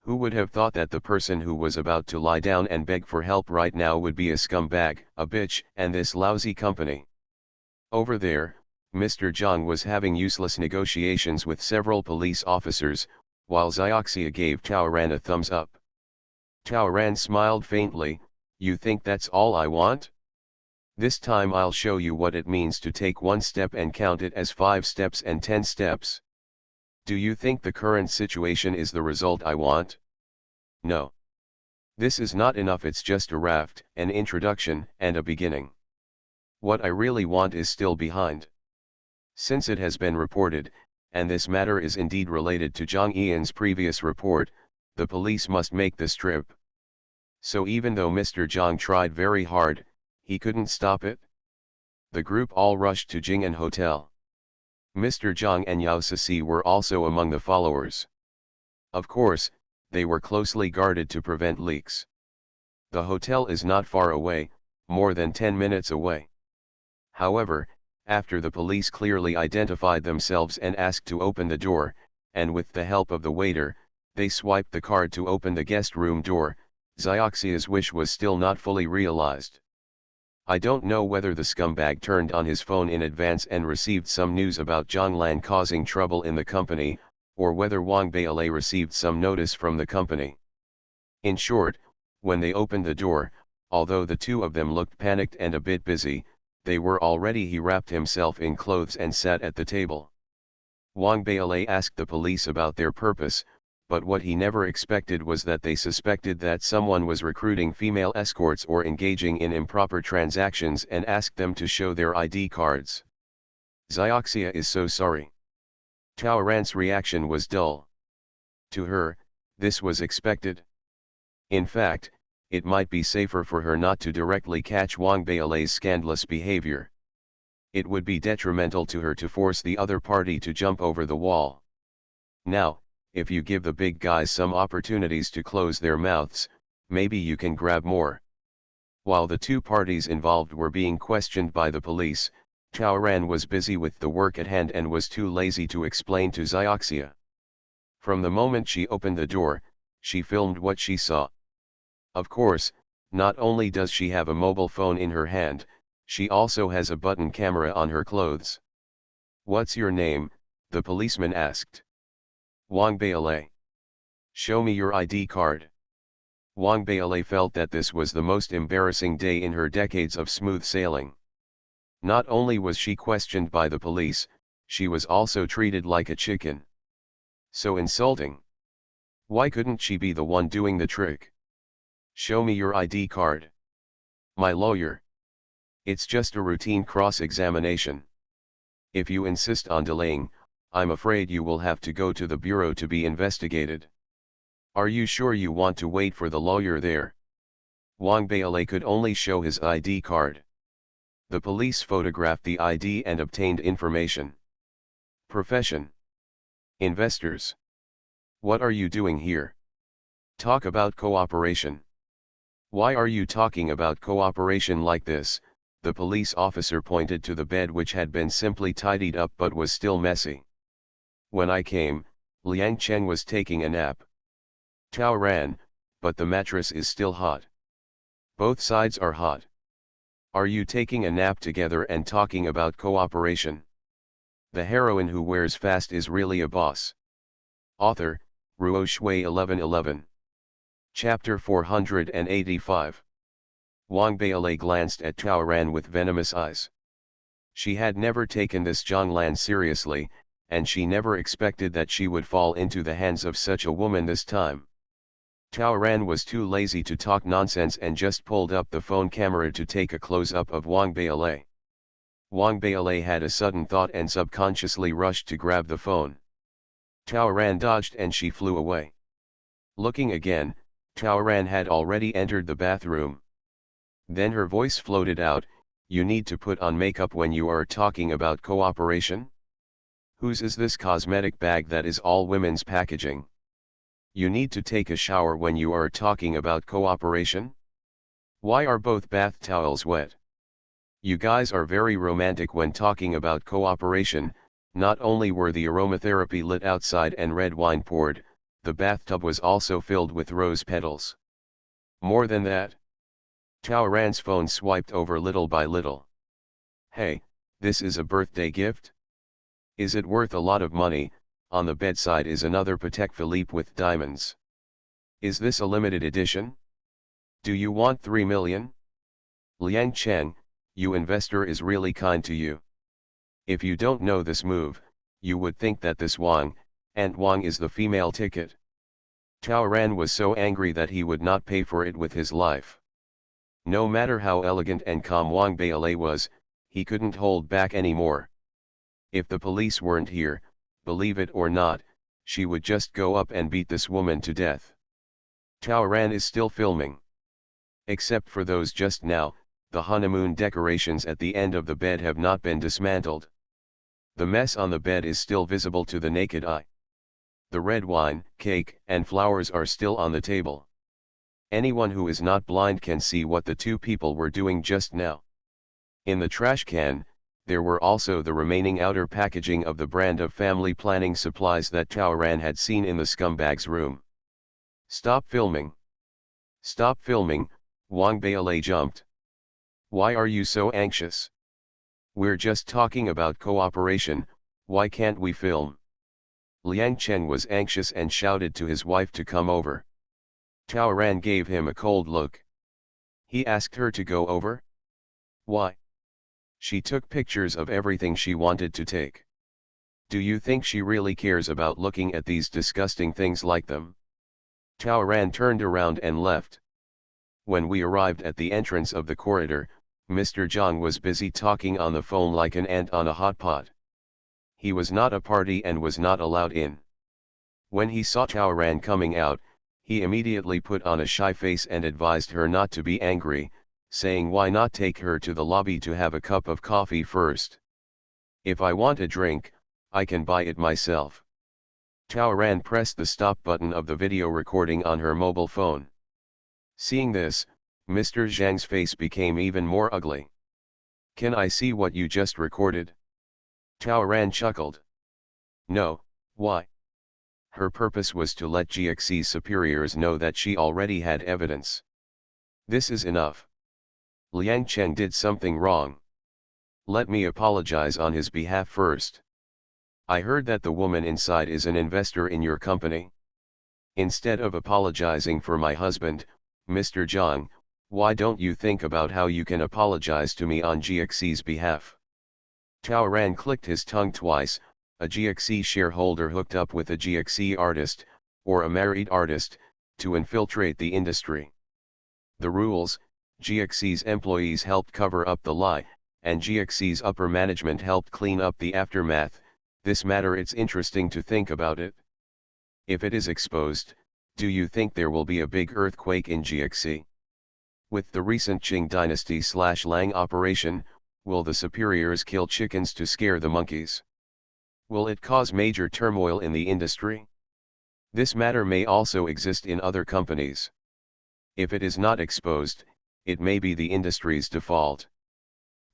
Who would have thought that the person who was about to lie down and beg for help right now would be a scumbag, a bitch, and this lousy company? Over there, Mr. Zhang was having useless negotiations with several police officers, while Zioxia gave Taoran a thumbs up. Taoran smiled faintly, "You think that's all I want? This time I'll show you what it means to take one step and count it as 5 steps and 10 steps. Do you think the current situation is the result I want? No. This is not enough, it's just a raft, an introduction, and a beginning. What I really want is still behind. Since it has been reported, and this matter is indeed related to Zhang Yian's previous report, the police must make this trip. So even though Mr. Zhang tried very hard, he couldn't stop it." The group all rushed to Jing'an Hotel. Mr. Zhang and Yao Ceci were also among the followers. Of course, they were closely guarded to prevent leaks. The hotel is not far away, more than 10 minutes away. However, after the police clearly identified themselves and asked to open the door, and with the help of the waiter, they swiped the card to open the guest room door, Zioxia's wish was still not fully realized. I don't know whether the scumbag turned on his phone in advance and received some news about Zhonglan causing trouble in the company, or whether Wang Beilei received some notice from the company. In short, when they opened the door, although the two of them looked panicked and a bit busy, they were already. He wrapped himself in clothes and sat at the table. Wang Beilei asked the police about their purpose, but what he never expected was that they suspected that someone was recruiting female escorts or engaging in improper transactions and asked them to show their ID cards. Zioxia is so sorry. Taoran's reaction was dull. To her, this was expected. In fact, it might be safer for her not to directly catch Wang Beilei's scandalous behavior. It would be detrimental to her to force the other party to jump over the wall. Now, if you give the big guys some opportunities to close their mouths, maybe you can grab more. While the two parties involved were being questioned by the police, Taoran was busy with the work at hand and was too lazy to explain to Zioxia. From the moment she opened the door, she filmed what she saw. Of course, not only does she have a mobile phone in her hand, she also has a button camera on her clothes. "What's your name?" the policeman asked. "Wang Beilei." "Show me your ID card." Wang Beilei felt that this was the most embarrassing day in her decades of smooth sailing. Not only was she questioned by the police, she was also treated like a chicken. So insulting. Why couldn't she be the one doing the trick? "Show me your ID card." "My lawyer." "It's just a routine cross-examination. If you insist on delaying, I'm afraid you will have to go to the bureau to be investigated." "Are you sure you want to wait for the lawyer there?" Wang Beilei could only show his ID card. The police photographed the ID and obtained information. "Profession: investors." "What are you doing here?" "Talk about cooperation." "Why are you talking about cooperation like this?" The police officer pointed to the bed, which had been simply tidied up but was still messy. "When I came, Liang Cheng was taking a nap." "Taoran, but the mattress is still hot." "Both sides are hot. Are you taking a nap together and talking about cooperation?" The heroine who wears fast is really a boss. Author, Ruo Shui 1111. Chapter 485. Wang Bailei glanced at Tao Ran with venomous eyes. She had never taken this Zhonglan seriously, and she never expected that she would fall into the hands of such a woman this time. Tao Ran was too lazy to talk nonsense and just pulled up the phone camera to take a close-up of Wang Bailei. Wang Bailei had a sudden thought and subconsciously rushed to grab the phone. Tao Ran dodged and she flew away. Looking again, Tao Ran had already entered the bathroom. Then her voice floated out, "You need to put on makeup when you are talking about cooperation? Whose is this cosmetic bag that is all women's packaging? You need to take a shower when you are talking about cooperation? Why are both bath towels wet? You guys are very romantic when talking about cooperation." Not only were the aromatherapy lit outside and red wine poured, the bathtub was also filled with rose petals. More than that, Tao Ran's phone swiped over little by little. "Hey, this is a birthday gift? Is it worth a lot of money? On the bedside is another Patek Philippe with diamonds. Is this a limited edition? Do you want 3 million? Liang Cheng, you investor is really kind to you. If you don't know this move, you would think that this Wang, and Wang is the female ticket." Tao Ran was so angry that he would not pay for it with his life. No matter how elegant and calm Wang Bailei was, he couldn't hold back anymore. If the police weren't here, believe it or not, she would just go up and beat this woman to death. Tao Ran is still filming. Except for those just now, the honeymoon decorations at the end of the bed have not been dismantled. The mess on the bed is still visible to the naked eye. The red wine, cake, and flowers are still on the table. Anyone who is not blind can see what the two people were doing just now. In the trash can, there were also the remaining outer packaging of the brand of family planning supplies that Tao Ran had seen in the scumbag's room. "Stop filming! Stop filming!" Wang Bailei jumped. "Why are you so anxious? We're just talking about cooperation, why can't we film?" Liang Cheng was anxious and shouted to his wife to come over. Tao Ran gave him a cold look. He asked her to go over? Why? She took pictures of everything she wanted to take. Do you think she really cares about looking at these disgusting things like them? Tao Ran turned around and left. When we arrived at the entrance of the corridor, Mr. Zhang was busy talking on the phone like an ant on a hot pot. He was not a party and was not allowed in. When he saw Tao Ran coming out, he immediately put on a shy face and advised her not to be angry, saying why not take her to the lobby to have a cup of coffee first. "If I want a drink, I can buy it myself." Tao Ran pressed the stop button of the video recording on her mobile phone. Seeing this, Mr. Zhang's face became even more ugly. "Can I see what you just recorded?" Tao Ran chuckled. "No, why?" Her purpose was to let GXC's superiors know that she already had evidence. "This is enough. Liang Cheng did something wrong. Let me apologize on his behalf first. I heard that the woman inside is an investor in your company. Instead of apologizing for my husband, Mr. Zhang, why don't you think about how you can apologize to me on GXC's behalf?" Tao Ran clicked his tongue twice. A GXC shareholder hooked up with a GXC artist, or a married artist, to infiltrate the industry. The rules: GXC's employees helped cover up the lie, and GXC's upper management helped clean up the aftermath. This matter, it's interesting to think about it. If it is exposed, do you think there will be a big earthquake in GXC? With the recent Qing Dynasty/Lang operation, will the superiors kill chickens to scare the monkeys? Will it cause major turmoil in the industry? This matter may also exist in other companies. If it is not exposed, it may be the industry's default.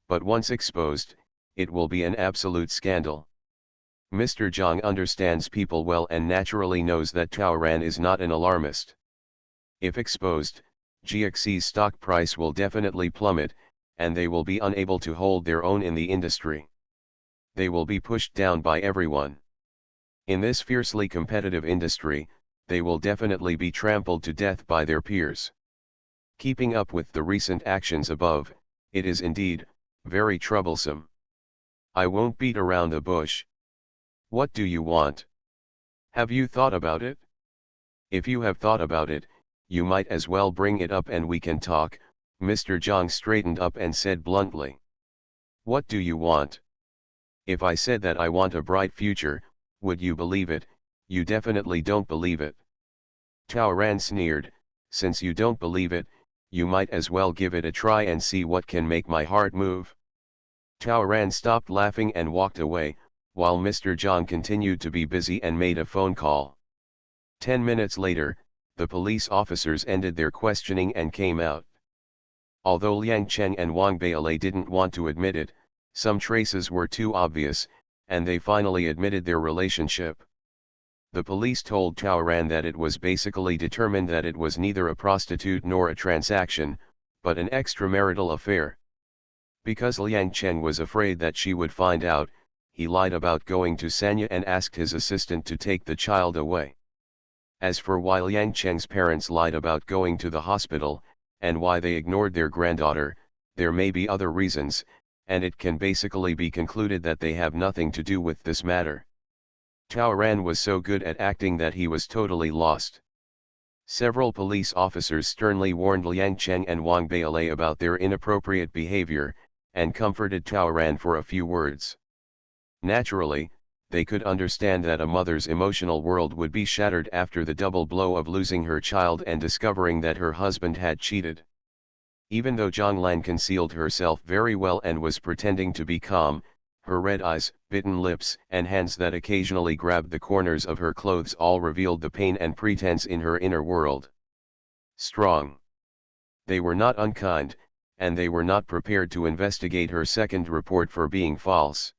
But once exposed, it will be an absolute scandal. Mr. Zhang understands people well and naturally knows that Tao Ran is not an alarmist. If exposed, GXC's stock price will definitely plummet, and they will be unable to hold their own in the industry. they will be pushed down by everyone. In this fiercely competitive industry, they will definitely be trampled to death by their peers. Keeping up with the recent actions above, it is indeed very troublesome. I won't beat around the bush. What do you want? Have you thought about it? If you have thought about it, you might as well bring it up and we can talk. Mr. Zhang straightened up and said bluntly. What do you want? If I said that I want a bright future, would you believe it? You definitely don't believe it. Tao Ran sneered, since you don't believe it, you might as well give it a try and see what can make my heart move. Tao Ran stopped laughing and walked away, while Mr. Zhang continued to be busy and made a phone call. 10 minutes later, the police officers ended their questioning and came out. Although Liang Cheng and Wang Beilei didn't want to admit it, some traces were too obvious, and they finally admitted their relationship. The police told Tao Ran that it was basically determined that it was neither a prostitute nor a transaction, but an extramarital affair. Because Liang Cheng was afraid that she would find out, he lied about going to Sanya and asked his assistant to take the child away. As for why Liang Cheng's parents lied about going to the hospital, and why they ignored their granddaughter, there may be other reasons, and it can basically be concluded that they have nothing to do with this matter. Tao Ran was so good at acting that he was totally lost. Several police officers sternly warned Liang Cheng and Wang Beilei about their inappropriate behavior, and comforted Tao Ran for a few words. Naturally, they could understand that a mother's emotional world would be shattered after the double blow of losing her child and discovering that her husband had cheated. Even though Zhang Lan concealed herself very well and was pretending to be calm, her red eyes, bitten lips, and hands that occasionally grabbed the corners of her clothes all revealed the pain and pretense in her inner world. Strong. They were not unkind, and they were not prepared to investigate her second report for being false.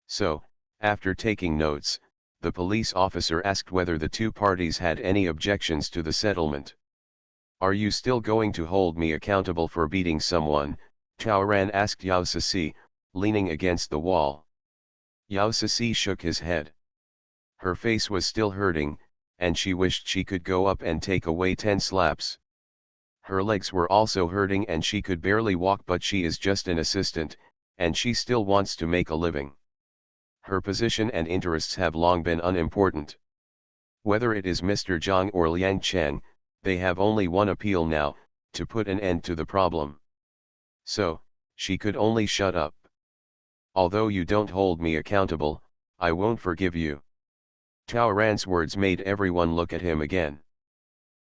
So, after taking notes, the police officer asked whether the two parties had any objections to the settlement. Are you still going to hold me accountable for beating someone? Tao Ran asked Yao Sisi, leaning against the wall. Yao Sisi shook his head. Her face was still hurting, and she wished she could go up and take away 10 slaps. Her legs were also hurting and she could barely walk, but she is just an assistant, and she still wants to make a living. Her position and interests have long been unimportant. Whether it is Mr. Zhang or Liang Cheng, they have only one appeal now, to put an end to the problem. So, she could only shut up. Although you don't hold me accountable, I won't forgive you. Tao Ran's words made everyone look at him again.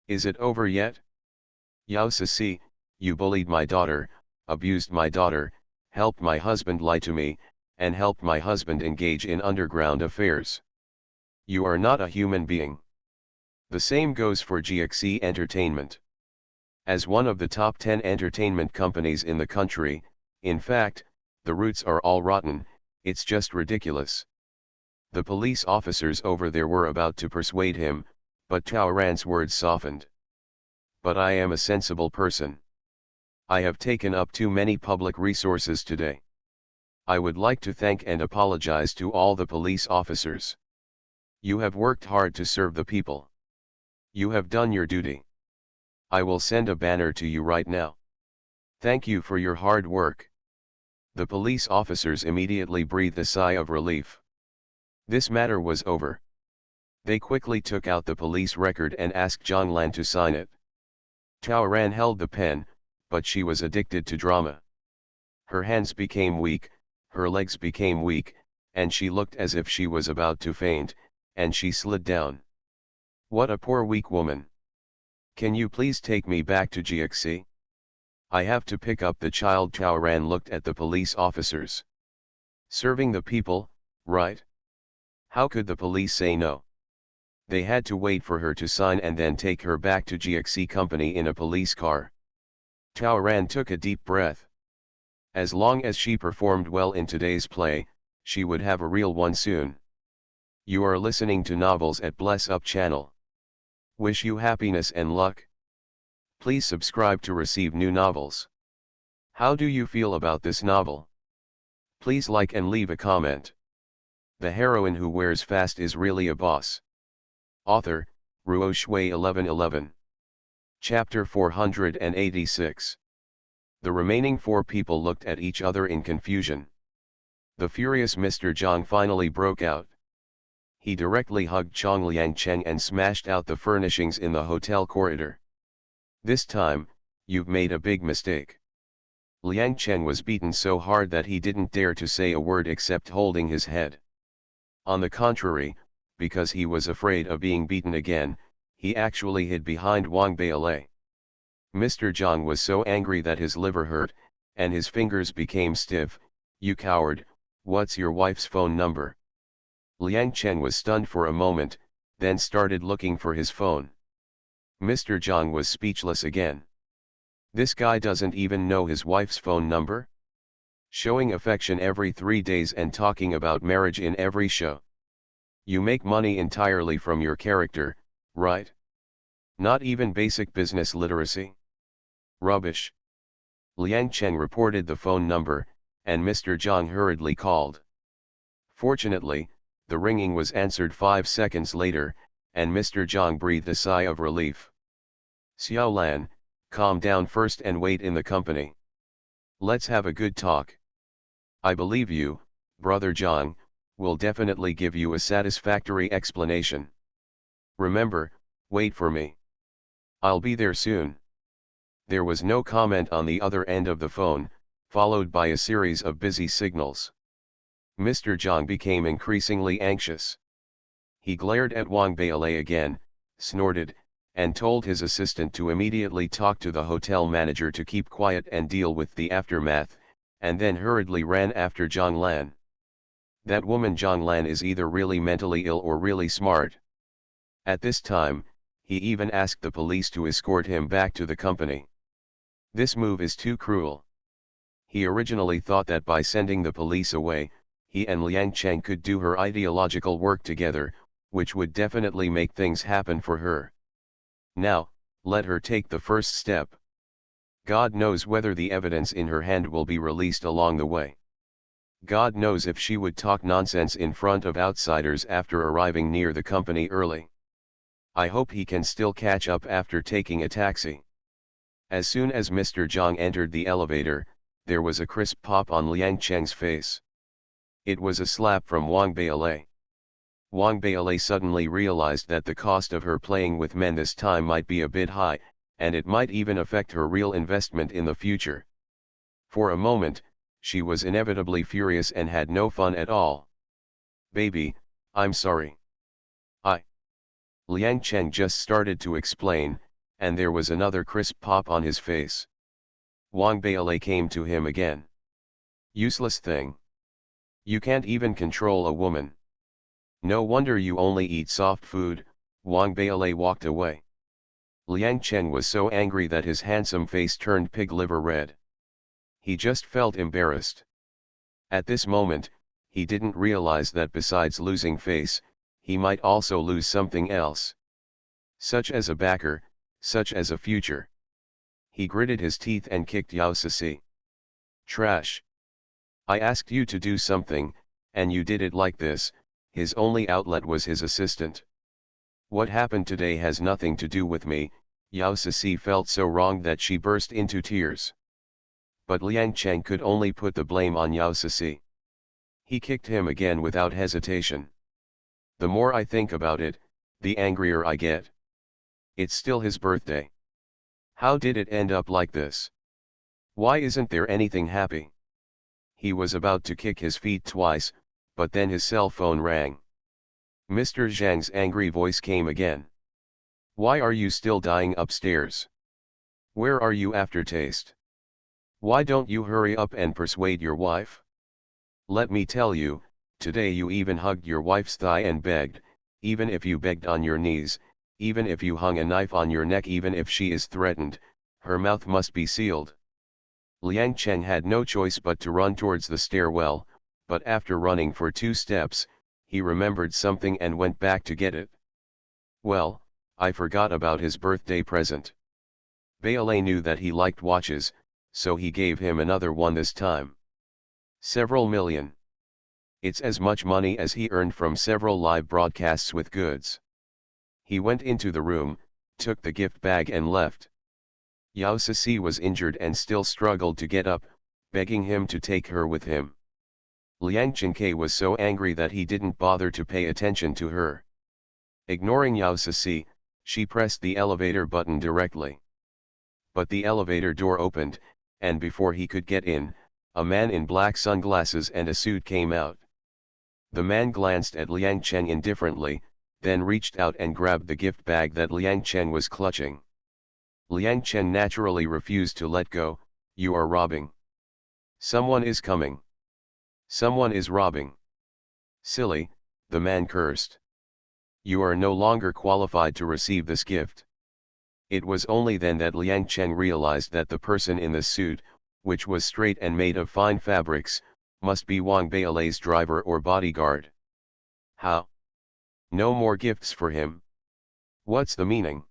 Is it over yet? Yao Sisi, you bullied my daughter, abused my daughter, helped my husband lie to me, and helped my husband engage in underground affairs. You are not a human being. The same goes for GXE Entertainment. As one of the top 10 entertainment companies in the country, in fact, the roots are all rotten, it's just ridiculous. The police officers over there were about to persuade him, but Tao Ran's words softened. But I am a sensible person. I have taken up too many public resources today. I would like to thank and apologize to all the police officers. You have worked hard to serve the people. You have done your duty. I will send a banner to you right now. Thank you for your hard work. The police officers immediately breathed a sigh of relief. This matter was over. They quickly took out the police record and asked Zhang Lan to sign it. Tao Ran held the pen, but she was addicted to drama. Her hands became weak, her legs became weak, and she looked as if she was about to faint, and she slid down. What a poor weak woman. Can you please take me back to GXC? I have to pick up the child. Tao Ran looked at the police officers. Serving the people, right? How could the police say no? They had to wait for her to sign and then take her back to GXC company in a police car. Tao Ran took a deep breath. As long as she performed well in today's play, she would have a real one soon. You are listening to Novels at Bless Up channel. Wish you happiness and luck. Please subscribe to receive new novels. How do you feel about this novel? Please like and leave a comment. The heroine who wears fast is really a boss. Author, Ruo Shui 1111. Chapter 486. The remaining four people looked at each other in confusion. The furious Mr. Zhang finally broke out. He directly hugged Chong Liangcheng and smashed out the furnishings in the hotel corridor. This time, you've made a big mistake. Liangcheng was beaten so hard that he didn't dare to say a word except holding his head. On the contrary, because he was afraid of being beaten again, he actually hid behind Wang Beilei. Mr. Zhang was so angry that his liver hurt, and his fingers became stiff. You coward, what's your wife's phone number? Liangcheng was stunned for a moment, then started looking for his phone. Mr. Zhang was speechless again. This guy doesn't even know his wife's phone number? Showing affection every 3 days and talking about marriage in every show. You make money entirely from your character, right? Not even basic business literacy? Rubbish. Liangcheng reported the phone number, and Mr. Zhang hurriedly called. Fortunately, the ringing was answered 5 seconds later, and Mr. Zhang breathed a sigh of relief. Xiao Lan, calm down first and wait in the company. Let's have a good talk. I believe you, Brother Zhang, will definitely give you a satisfactory explanation. Remember, wait for me. I'll be there soon. There was no comment on the other end of the phone, followed by a series of busy signals. Mr. Zhang became increasingly anxious. He glared at Wang Beilei again, snorted, and told his assistant to immediately talk to the hotel manager to keep quiet and deal with the aftermath, and then hurriedly ran after Zhang Lan. That woman Zhang Lan is either really mentally ill or really smart. At this time, he even asked the police to escort him back to the company. This move is too cruel. He originally thought that by sending the police away, he and Liangcheng could do her ideological work together, which would definitely make things happen for her. Now, let her take the first step. God knows whether the evidence in her hand will be released along the way. God knows if she would talk nonsense in front of outsiders after arriving near the company early. I hope he can still catch up after taking a taxi. As soon as Mr. Zhang entered the elevator, there was a crisp pop on Liangcheng's face. It was a slap from Wang Beilei. Wang Beilei suddenly realized that the cost of her playing with men this time might be a bit high, and it might even affect her real investment in the future. For a moment, she was inevitably furious and had no fun at all. Baby, I'm sorry. Liangcheng just started to explain, and there was another crisp pop on his face. Wang Beilei came to him again. Useless thing. You can't even control a woman. No wonder you only eat soft food. Wang Beilei walked away. Liangcheng was so angry that his handsome face turned pig liver red. He just felt embarrassed. At this moment, he didn't realize that besides losing face, he might also lose something else. Such as a backer, such as a future. He gritted his teeth and kicked Yao Sisi. Trash. I asked you to do something, and you did it like this. His only outlet was his assistant. What happened today has nothing to do with me. Yao Sisi felt so wrong that she burst into tears. But Liangcheng could only put the blame on Yao Sisi. He kicked him again without hesitation. The more I think about it, the angrier I get. It's still his birthday. How did it end up like this? Why isn't there anything happy? He was about to kick his feet twice, but then his cell phone rang. Mr. Zhang's angry voice came again. Why are you still dying upstairs? Where are you aftertaste? Why don't you hurry up and persuade your wife? Let me tell you, today you even hugged your wife's thigh and begged, even if you begged on your knees, even if you hung a knife on your neck, even if she is threatened, her mouth must be sealed. Liangcheng had no choice but to run towards the stairwell, but after running for 2 steps, he remembered something and went back to get it. Well, I forgot about his birthday present. Beilei knew that he liked watches, so he gave him another one this time. Several million. It's as much money as he earned from several live broadcasts with goods. He went into the room, took the gift bag and left. Yao Sisi was injured and still struggled to get up, begging him to take her with him. Liang Chenke was so angry that he didn't bother to pay attention to her. Ignoring Yao Sisi, she pressed the elevator button directly. But the elevator door opened, and before he could get in, a man in black sunglasses and a suit came out. The man glanced at Liang Cheng indifferently, then reached out and grabbed the gift bag that Liang Cheng was clutching. Liang Cheng naturally refused to let go. "You are robbing. Someone is coming. Someone is robbing." "Silly," the man cursed. "You are no longer qualified to receive this gift." It was only then that Liang Cheng realized that the person in the suit, which was straight and made of fine fabrics, must be Wang Beilei's driver or bodyguard. How? No more gifts for him? What's the meaning?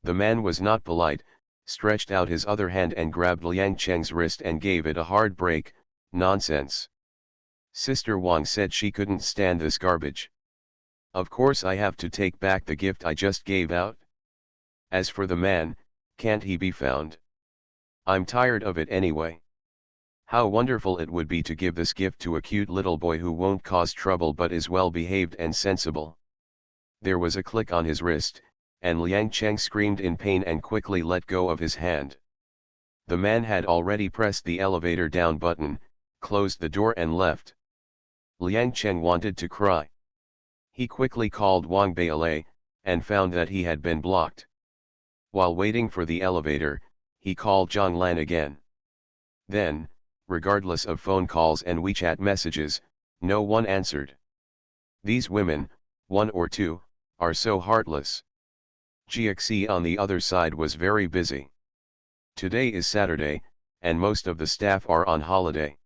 The man was not polite, stretched out his other hand and grabbed Liang Cheng's wrist and gave it a hard break. "Nonsense. Sister Wang said she couldn't stand this garbage. Of course I have to take back the gift I just gave out. As for the man, can't he be found? I'm tired of it anyway. How wonderful it would be to give this gift to a cute little boy who won't cause trouble but is well behaved and sensible." There was a click on his wrist, and Liang Cheng screamed in pain and quickly let go of his hand. The man had already pressed the elevator down button, closed the door and left. Liang Cheng wanted to cry. He quickly called Wang Beilei, and found that he had been blocked. While waiting for the elevator, he called Zhang Lan again. Then, regardless of phone calls and WeChat messages, no one answered. These women, one or two, are so heartless. GXE on the other side was very busy. Today is Saturday, and most of the staff are on holiday.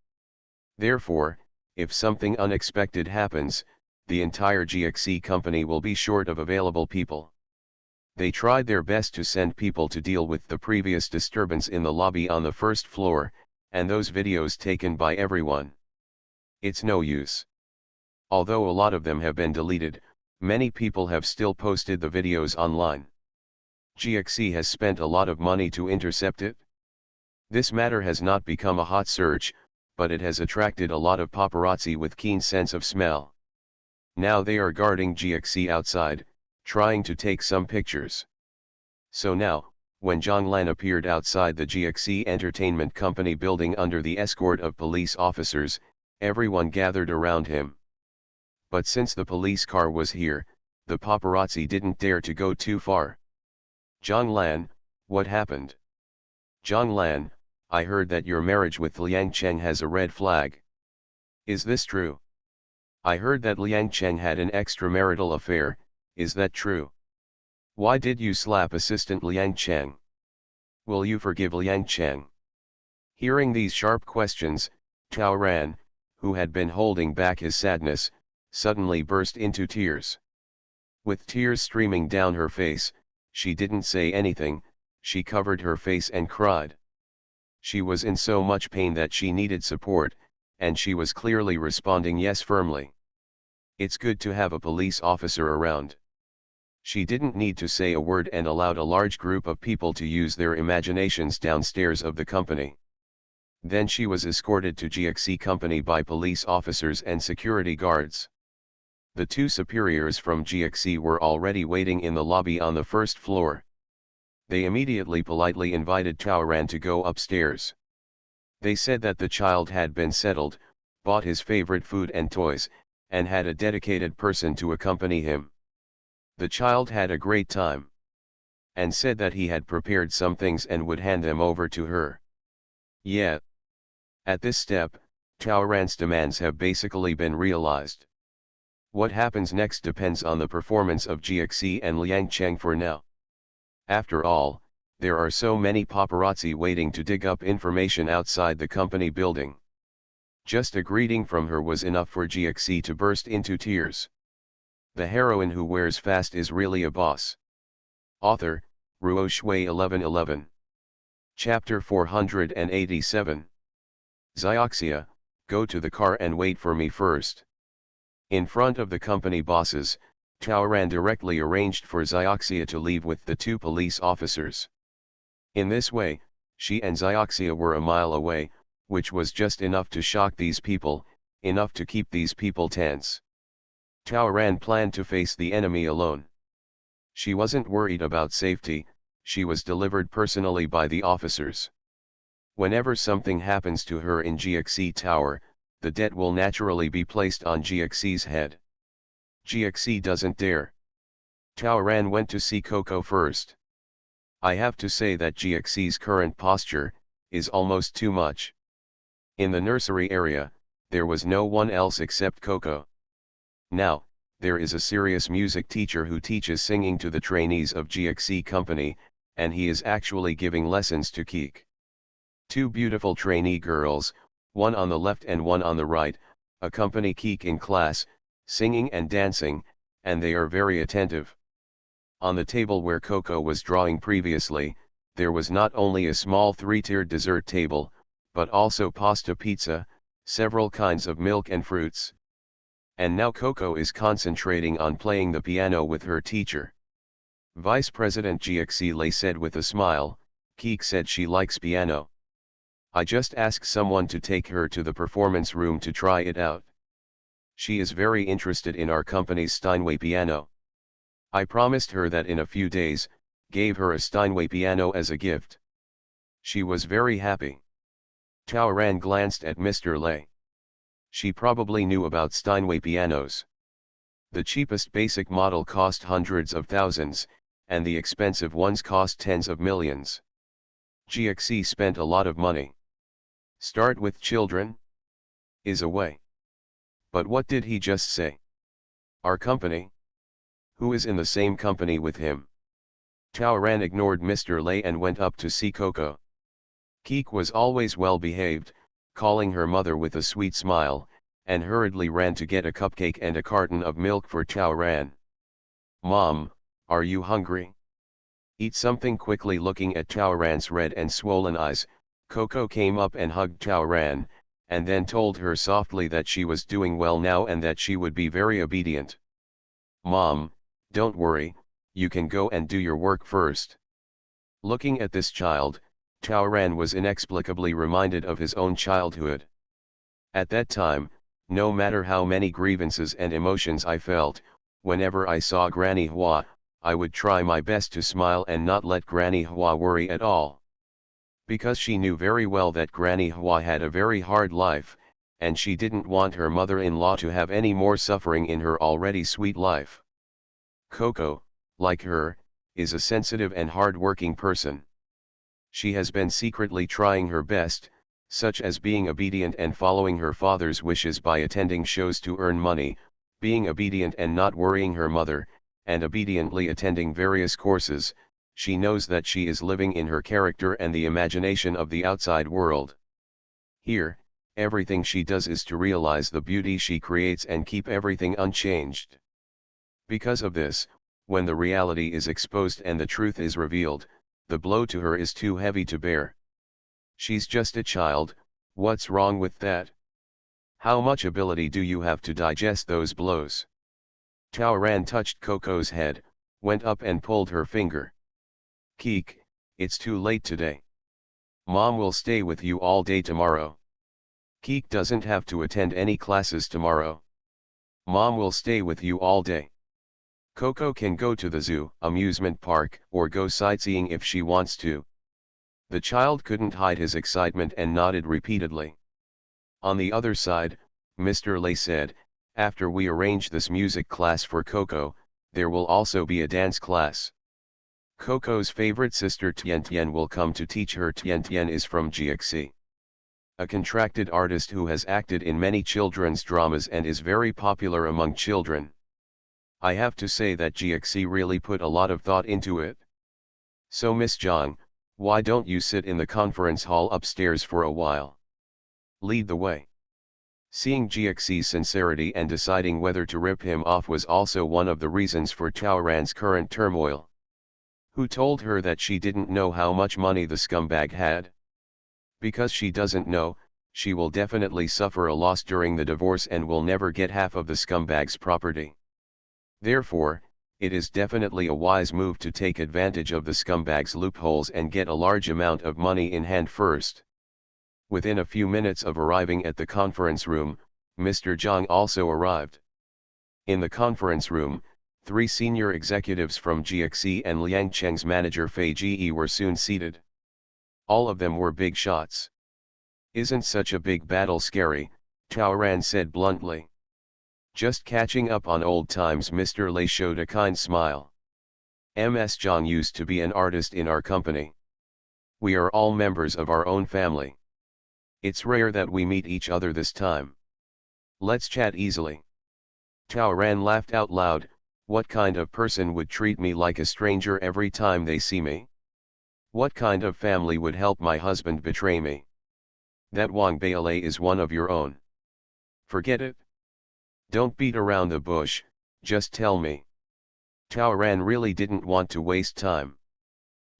Therefore, if something unexpected happens, the entire GXE company will be short of available people. They tried their best to send people to deal with the previous disturbance in the lobby on the first floor, and those videos taken by everyone. It's no use. Although a lot of them have been deleted, many people have still posted the videos online. GXE has spent a lot of money to intercept it. This matter has not become a hot search, but it has attracted a lot of paparazzi with keen sense of smell. Now they are guarding GXE outside, trying to take some pictures. So now, when Zhang Lan appeared outside the GXE Entertainment Company building under the escort of police officers, everyone gathered around him. But since the police car was here, the paparazzi didn't dare to go too far. "Zhang Lan, what happened?" "Zhang Lan, I heard that your marriage with Liang Cheng has a red flag. Is this true?" "I heard that Liang Cheng had an extramarital affair, is that true?" "Why did you slap assistant Liang Cheng? Will you forgive Liang Cheng?" Hearing these sharp questions, Tao Ran, who had been holding back his sadness, suddenly burst into tears. With tears streaming down her face, she didn't say anything, she covered her face and cried. She was in so much pain that she needed support, and she was clearly responding yes firmly. It's good to have a police officer around. She didn't need to say a word and allowed a large group of people to use their imaginations downstairs of the company. Then she was escorted to GXE company by police officers and security guards. The two superiors from GXE were already waiting in the lobby on the first floor. They immediately politely invited Taoran to go upstairs. They said that the child had been settled, bought his favorite food and toys, and had a dedicated person to accompany him. The child had a great time, and said that he had prepared some things and would hand them over to her. Yeah. At this step, Taoran's demands have basically been realized. What happens next depends on the performance of GXE and Liang Cheng for now. After all, there are so many paparazzi waiting to dig up information outside the company building. Just a greeting from her was enough for GXE to burst into tears. The heroine who wears fast is really a boss. Author, Ruo Shui 1111. Chapter 487. Xioxia, Go to the car and wait for me first. In front of the company bosses, Taoran directly arranged for Xioxia to leave with the two police officers. In this way, she and Xioxia were a mile away, which was just enough to shock these people, enough to keep these people tense. Taoran planned to face the enemy alone. She wasn't worried about safety, she was delivered personally by the officers. Whenever something happens to her in GXE Tower, the debt will naturally be placed on GXE's head. GXE doesn't dare. Taoran went to see Coco first. I have to say that GXE's current posture is almost too much. In the nursery area, there was no one else except Coco. Now, there is a serious music teacher who teaches singing to the trainees of GXE company, and he is actually giving lessons to Keek. Two beautiful trainee girls, one on the left and one on the right, accompany Keek in class, singing and dancing, and they are very attentive. On the table where Coco was drawing previously, there was not only a small three-tiered dessert table, but also pasta pizza, several kinds of milk and fruits. And now Coco is concentrating on playing the piano with her teacher. Vice President GXE Lei said with a smile, Keek said she likes piano. I just asked someone to take her to the performance room to try it out. She is very interested in our company's Steinway piano. I promised her that in a few days, gave her a Steinway piano as a gift. She was very happy. Taoran glanced at Mr. Lei. She probably knew about Steinway pianos. The cheapest basic model cost hundreds of thousands, and the expensive ones cost tens of millions. GXE spent a lot of money. Start with children? Is a way. But what did he just say? Our company? Who is in the same company with him? Taoran ignored Mr. Lei and went up to see Coco. Keek was always well behaved, calling her mother with a sweet smile, and hurriedly ran to get a cupcake and a carton of milk for Taoran. Mom, are you hungry? Eat something quickly. Looking at Taoran's red and swollen eyes, Coco came up and hugged Taoran, and then told her softly that she was doing well now and that she would be very obedient. Mom, don't worry, you can go and do your work first. Looking at this child, Taoran was inexplicably reminded of his own childhood. At that time, no matter how many grievances and emotions I felt, whenever I saw Granny Hua, I would try my best to smile and not let Granny Hua worry at all. Because she knew very well that Granny Hua had a very hard life, and she didn't want her mother-in-law to have any more suffering in her already sweet life. Coco, like her, is a sensitive and hard-working person. She has been secretly trying her best, such as being obedient and following her father's wishes by attending shows to earn money, being obedient and not worrying her mother, and obediently attending various courses. She knows that she is living in her character and the imagination of the outside world. Here, everything she does is to realize the beauty she creates and keep everything unchanged. Because of this, when the reality is exposed and the truth is revealed, the blow to her is too heavy to bear. She's just a child, what's wrong with that? How much ability do you have to digest those blows? Taoran touched Coco's head, went up and pulled her finger. Keek, it's too late today. Mom will stay with you all day tomorrow. Keek doesn't have to attend any classes tomorrow. Mom will stay with you all day. Coco can go to the zoo, amusement park, or go sightseeing if she wants to. The child couldn't hide his excitement and nodded repeatedly. On the other side, Mr. Lei said, after we arrange this music class for Coco, there will also be a dance class. Coco's favorite sister Tian Tian will come to teach her. Tian Tian is from GXE. A contracted artist who has acted in many children's dramas and is very popular among children. I have to say that GXE really put a lot of thought into it. So Miss Zhang, why don't you sit in the conference hall upstairs for a while? Lead the way. Seeing GXE's sincerity and deciding whether to rip him off was also one of the reasons for Taoran's current turmoil. Who told her that she didn't know how much money the scumbag had? Because she doesn't know, she will definitely suffer a loss during the divorce and will never get half of the scumbag's property. Therefore, it is definitely a wise move to take advantage of the scumbag's loopholes and get a large amount of money in hand first. Within a few minutes of arriving at the conference room, Mr. Zhang also arrived. In the conference room, 3 senior executives from GXE and Liang Cheng's manager Fei Ji were soon seated. All of them were big shots. "Isn't such a big battle scary?" Tao Ran said bluntly. "Just catching up on old times." Mr. Lei showed a kind smile. "Ms. Zhang used to be an artist in our company. We are all members of our own family. It's rare that we meet each other this time. Let's chat easily." Tao Ran laughed out loud. "What kind of person would treat me like a stranger every time they see me? What kind of family would help my husband betray me? That Wang Bailey is one of your own. Forget it. Don't beat around the bush, just tell me." Tao Ran really didn't want to waste time.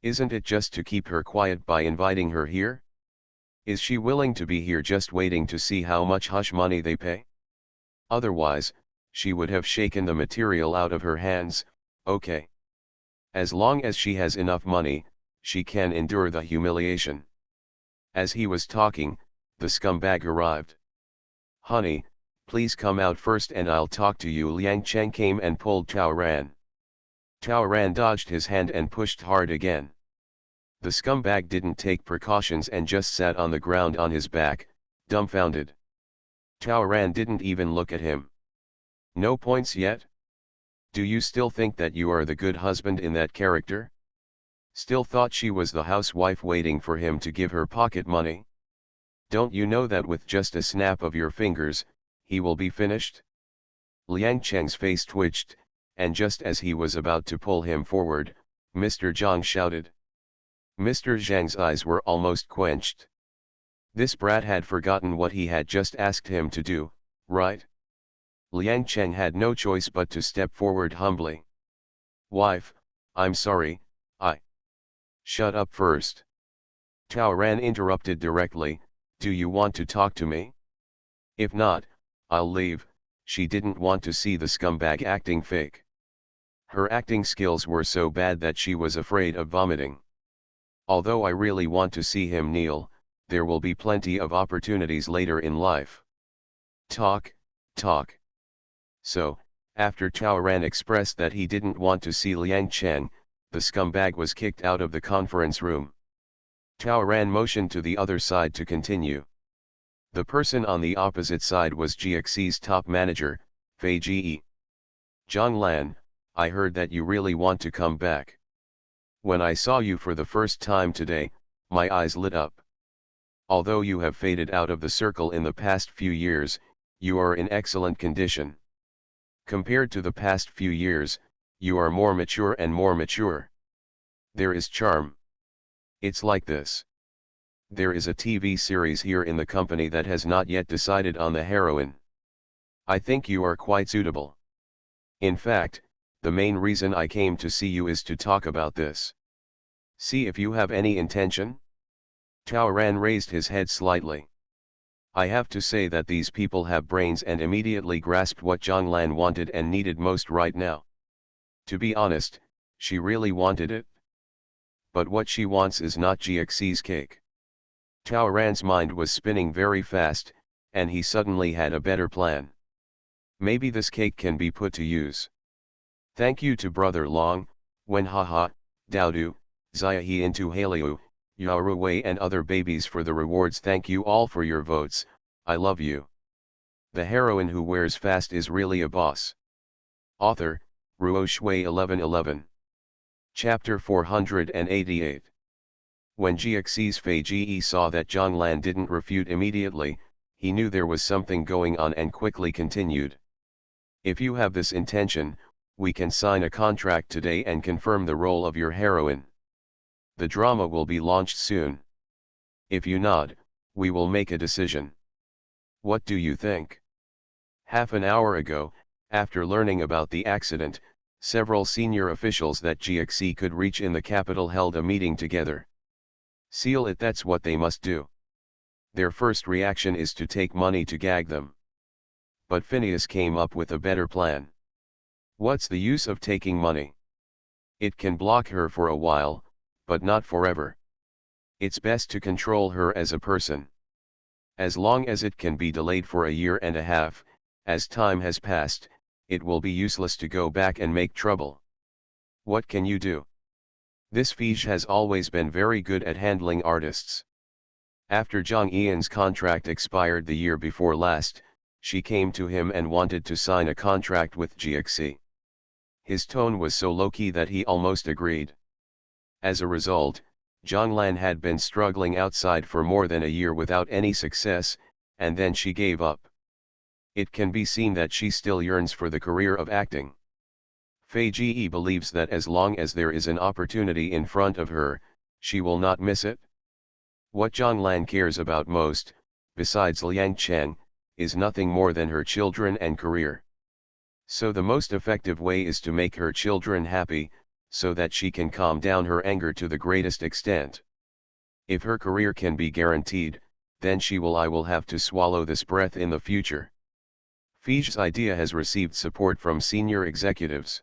Isn't it just to keep her quiet by inviting her here? Is she willing to be here just waiting to see how much hush money they pay? Otherwise, she would have shaken the material out of her hands. Okay. As long as she has enough money, she can endure the humiliation. As he was talking, the scumbag arrived. "Honey, please come out first and I'll talk to you." Liang Cheng came and pulled Tao Ran. Tao Ran dodged his hand and pushed hard again. The scumbag didn't take precautions and just sat on the ground on his back, dumbfounded. Tao Ran didn't even look at him. "No points yet? Do you still think that you are the good husband in that character? Still thought she was the housewife waiting for him to give her pocket money? Don't you know that with just a snap of your fingers, he will be finished?" Liang Cheng's face twitched, and just as he was about to pull him forward, Mr. Zhang shouted. Mr. Zhang's eyes were almost quenched. This brat had forgotten what he had just asked him to do, right? Liang Cheng had no choice but to step forward humbly. "Wife, I'm sorry, I..." "Shut up first." Tao Ran interrupted directly. "Do you want to talk to me? If not, I'll leave." She didn't want to see the scumbag acting fake. Her acting skills were so bad that she was afraid of vomiting. "Although I really want to see him kneel, there will be plenty of opportunities later in life. Talk, talk." So, after Tao Ran expressed that he didn't want to see Liang Cheng, the scumbag was kicked out of the conference room. Tao Ran motioned to the other side to continue. The person on the opposite side was GXE's top manager, Fei Ji. "Zhang Lan, I heard that you really want to come back. When I saw you for the first time today, my eyes lit up. Although you have faded out of the circle in the past few years, you are in excellent condition. Compared to the past few years, you are more mature and more mature. There is charm. It's like this. There is a TV series here in the company that has not yet decided on the heroine. I think you are quite suitable. In fact, the main reason I came to see you is to talk about this. See if you have any intention?" Tao Ran raised his head slightly. "I have to say that these people have brains and immediately grasped what Zhang Lan wanted and needed most right now. To be honest, she really wanted it. But what she wants is not GXC's cake." Tao Ran's mind was spinning very fast, and he suddenly had a better plan. Maybe this cake can be put to use. Thank you to Brother Long, Wen Haha, Daodu, Ziahe into Haliu, Yaoru Wei and other babies for the rewards. Thank you all for your votes, I love you. The heroine who wears fast is really a boss. Author, Ruo Shui 1111. Chapter 488. When GXE's Fei Ji saw that Zhang Lan didn't refute immediately, he knew there was something going on and quickly continued. "If you have this intention, we can sign a contract today and confirm the role of your heroine. The drama will be launched soon. If you nod, we will make a decision. What do you think?" Half an hour ago, after learning about the accident, several senior officials that GXE could reach in the capital held a meeting together. Seal it, that's what they must do. Their first reaction is to take money to gag them. But Phineas came up with a better plan. What's the use of taking money? It can block her for a while, but not forever. It's best to control her as a person. As long as it can be delayed for a year and a half, as time has passed, it will be useless to go back and make trouble. What can you do? This Fige has always been very good at handling artists. After Jong Eun's contract expired the year before last, she came to him and wanted to sign a contract with GXC. His tone was so low-key that he almost agreed. As a result, Jonglan had been struggling outside for more than a year without any success, and then she gave up. It can be seen that she still yearns for the career of acting. Fei Ji believes that as long as there is an opportunity in front of her, she will not miss it. What Jonglan cares about most, besides Liang Cheng, is nothing more than her children and career. So the most effective way is to make her children happy, so that she can calm down her anger to the greatest extent. If her career can be guaranteed, then I will have to swallow this breath in the future. Fige's idea has received support from senior executives.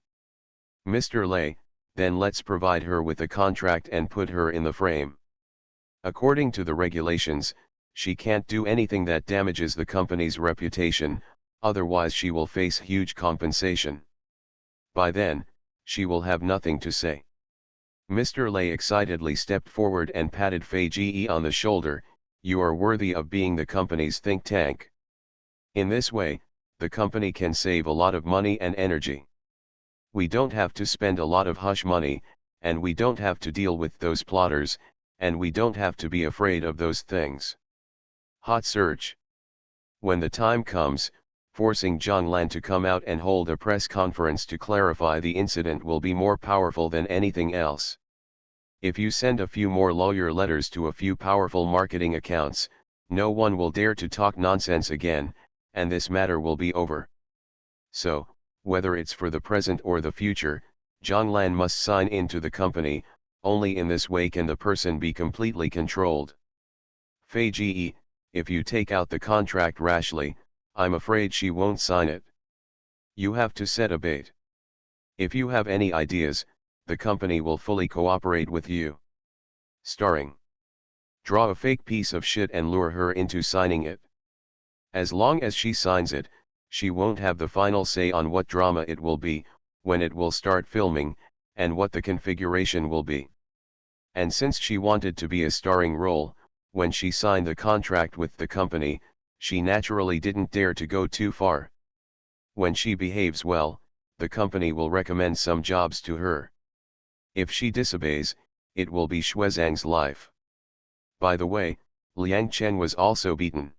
Mr. Lei, then let's provide her with a contract and put her in the frame. According to the regulations, she can't do anything that damages the company's reputation, otherwise she will face huge compensation. By then, she will have nothing to say. Mr. Lei excitedly stepped forward and patted Fei Ji on the shoulder. You are worthy of being the company's think tank. In this way, the company can save a lot of money and energy. We don't have to spend a lot of hush money, and we don't have to deal with those plotters, and we don't have to be afraid of those things. Hot search. When the time comes, forcing Jonglan to come out and hold a press conference to clarify the incident will be more powerful than anything else. If you send a few more lawyer letters to a few powerful marketing accounts, no one will dare to talk nonsense again, and this matter will be over. So, whether it's for the present or the future, Jonglan must sign into the company. Only in this way can the person be completely controlled. Fei Ji, if you take out the contract rashly, I'm afraid she won't sign it. You have to set a bait. If you have any ideas, the company will fully cooperate with you. Starring. Draw a fake piece of shit and lure her into signing it. As long as she signs it, she won't have the final say on what drama it will be, when it will start filming, and what the configuration will be. And since she wanted to be a starring role, when she signed the contract with the company, she naturally didn't dare to go too far. When she behaves well, the company will recommend some jobs to her. If she disobeys, it will be Xuezhang's life. By the way, Liang Chen was also beaten.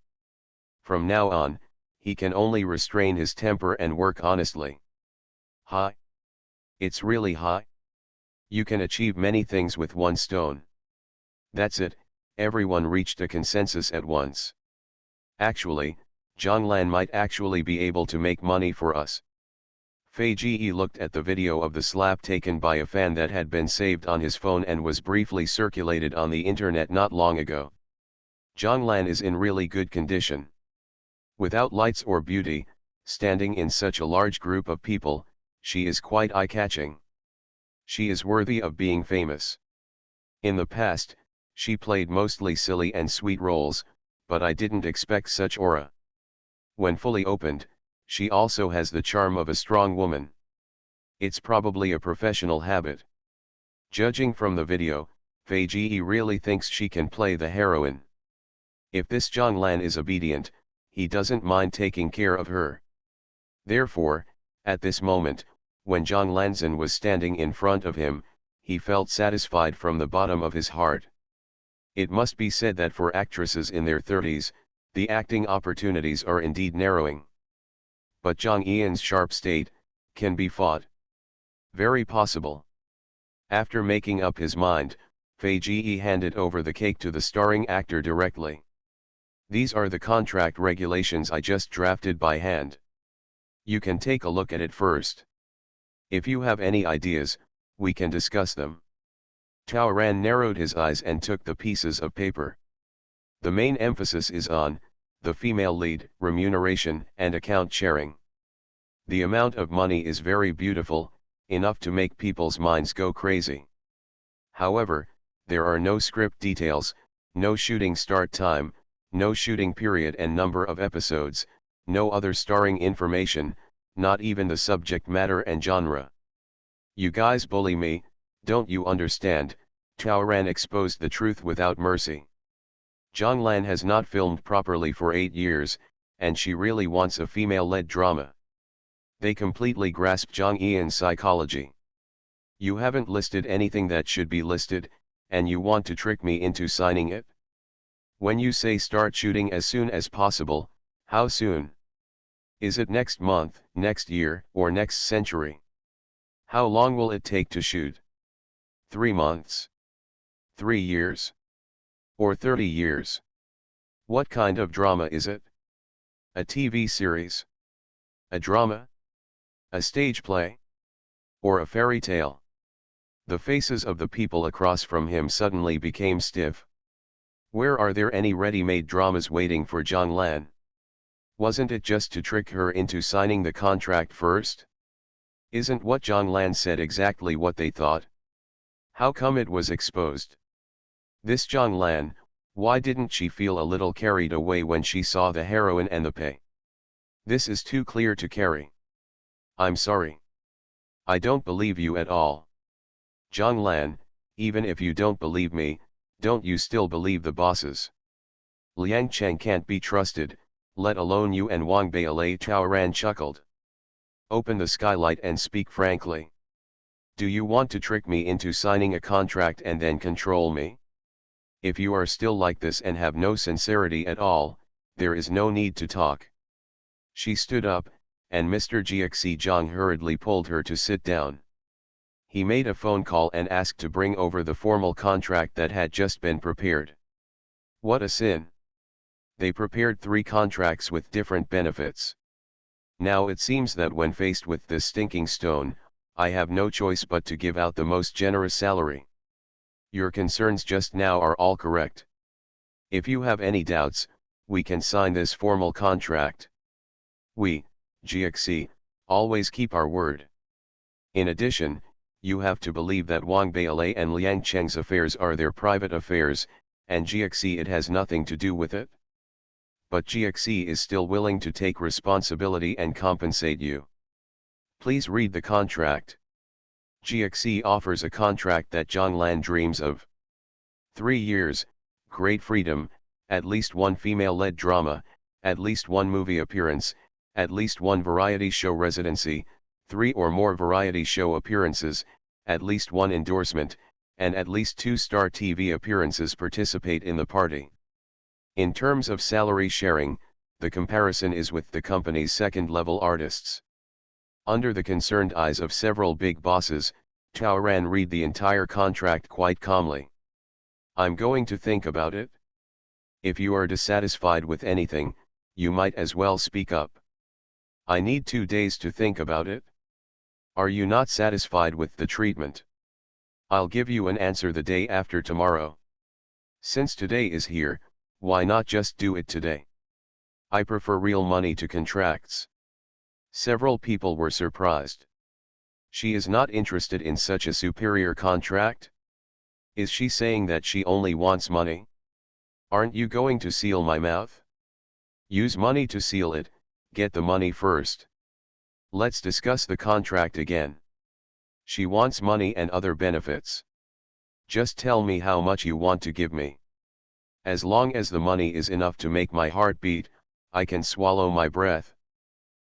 From now on, he can only restrain his temper and work honestly. Hi. It's really high. You can achieve many things with one stone. That's it, everyone reached a consensus at once. Actually, Jonglan might actually be able to make money for us. Fei Ji looked at the video of the slap taken by a fan that had been saved on his phone and was briefly circulated on the internet not long ago. Jonglan is in really good condition. Without lights or beauty, standing in such a large group of people, she is quite eye-catching. She is worthy of being famous. In the past, she played mostly silly and sweet roles, but I didn't expect such aura. When fully opened, she also has the charm of a strong woman. It's probably a professional habit. Judging from the video, Fei Ji really thinks she can play the heroine. If this Jonglan is obedient, he doesn't mind taking care of her. Therefore, at this moment, when Zhang Lanzan was standing in front of him, he felt satisfied from the bottom of his heart. It must be said that for actresses in their 30s, the acting opportunities are indeed narrowing. But Zhang Eun's sharp state can be fought. Very possible. After making up his mind, Fei Ji handed over the cake to the starring actor directly. These are the contract regulations I just drafted by hand. You can take a look at it first. If you have any ideas, we can discuss them. Tao Ran narrowed his eyes and took the pieces of paper. The main emphasis is on the female lead, remuneration, and account sharing. The amount of money is very beautiful, enough to make people's minds go crazy. However, there are no script details, no shooting start time, no shooting period and number of episodes, no other starring information, not even the subject matter and genre. You guys bully me, don't you understand? Taoran exposed the truth without mercy. Zhonglan has not filmed properly for 8 years, and she really wants a female-led drama. They completely grasp Zhang Yian's psychology. You haven't listed anything that should be listed, and you want to trick me into signing it? When you say start shooting as soon as possible, how soon? Is it next month, next year, or next century? How long will it take to shoot? 3 months? 3 years? Or 30 years? What kind of drama is it? A TV series? A drama? A stage play? Or a fairy tale? The faces of the people across from him suddenly became stiff. Where are there any ready-made dramas waiting for Zhonglan? Wasn't it just to trick her into signing the contract first? Isn't what Zhonglan said exactly what they thought? How come it was exposed? This Zhonglan, why didn't she feel a little carried away when she saw the heroine and the pay? This is too clear to carry. I'm sorry. I don't believe you at all. Zhonglan, even if you don't believe me, don't you still believe the bosses? Liang Cheng can't be trusted, let alone you and Wang Beilei. Taoran chuckled. Open the skylight and speak frankly. Do you want to trick me into signing a contract and then control me? If you are still like this and have no sincerity at all, there is no need to talk. She stood up, and Mr. Jiaxi Zhang hurriedly pulled her to sit down. He made a phone call and asked to bring over the formal contract that had just been prepared. What a sin! They prepared 3 contracts with different benefits. Now it seems that when faced with this stinking stone, I have no choice but to give out the most generous salary. Your concerns just now are all correct. If you have any doubts, we can sign this formal contract. We, GXC, always keep our word. In addition, you have to believe that Wang Beilei and Liang Cheng's affairs are their private affairs, and GXC it has nothing to do with it. But GXC is still willing to take responsibility and compensate you. Please read the contract. GXC offers a contract that Zhonglan dreams of. 3 years, great freedom, at least 1 female-led drama, at least 1 movie appearance, at least 1 variety show residency, 3 or more variety show appearances, at least 1 endorsement, and at least 2 star TV appearances participate in the party. In terms of salary sharing, the comparison is with the company's second-level artists. Under the concerned eyes of several big bosses, Taoran read the entire contract quite calmly. I'm going to think about it. If you are dissatisfied with anything, you might as well speak up. I need 2 days to think about it. Are you not satisfied with the treatment? I'll give you an answer the day after tomorrow. Since today is here, why not just do it today? I prefer real money to contracts. Several people were surprised. She is not interested in such a superior contract? Is she saying that she only wants money? Aren't you going to seal my mouth? Use money to seal it, get the money first. Let's discuss the contract again. She wants money and other benefits. Just tell me how much you want to give me. As long as the money is enough to make my heart beat, I can swallow my breath.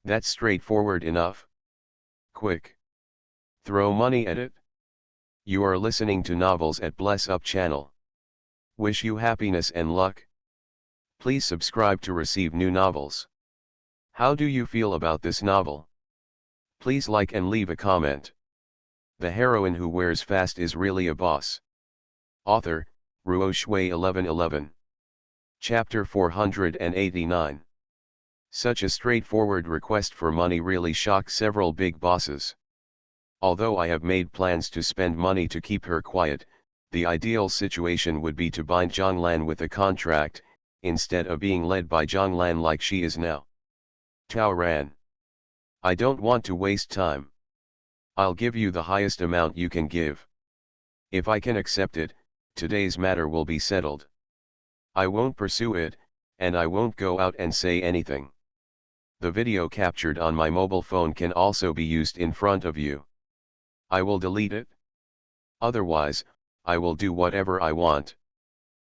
That's straightforward enough. Quick. Throw money at it. You are listening to Novels at Bless Up channel. Wish you happiness and luck. Please subscribe to receive new novels. How do you feel about this novel? Please like and leave a comment. The heroine who wears fast is really a boss. Author, Ruo Shui 1111. Chapter 489. Such a straightforward request for money really shocked several big bosses. Although I have made plans to spend money to keep her quiet, the ideal situation would be to bind Zhonglan with a contract, instead of being led by Zhonglan like she is now. Tao Ran. I don't want to waste time. I'll give you the highest amount you can give. If I can accept it, today's matter will be settled. I won't pursue it, and I won't go out and say anything. The video captured on my mobile phone can also be used in front of you. I will delete it. Otherwise, I will do whatever I want.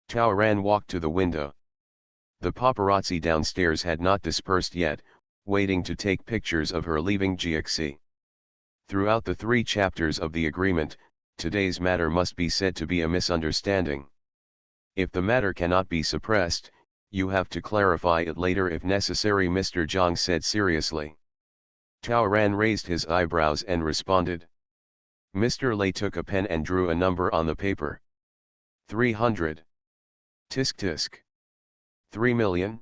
Tao Ran walked to the window. The paparazzi downstairs had not dispersed yet, waiting to take pictures of her leaving GXC. Throughout the 3 chapters of the agreement, today's matter must be said to be a misunderstanding. If the matter cannot be suppressed, you have to clarify it later if necessary, Mr. Zhang said seriously. Tao Ran raised his eyebrows and responded. Mr. Lei took a pen and drew a number on the paper. 300. Tisk tisk. 3 million?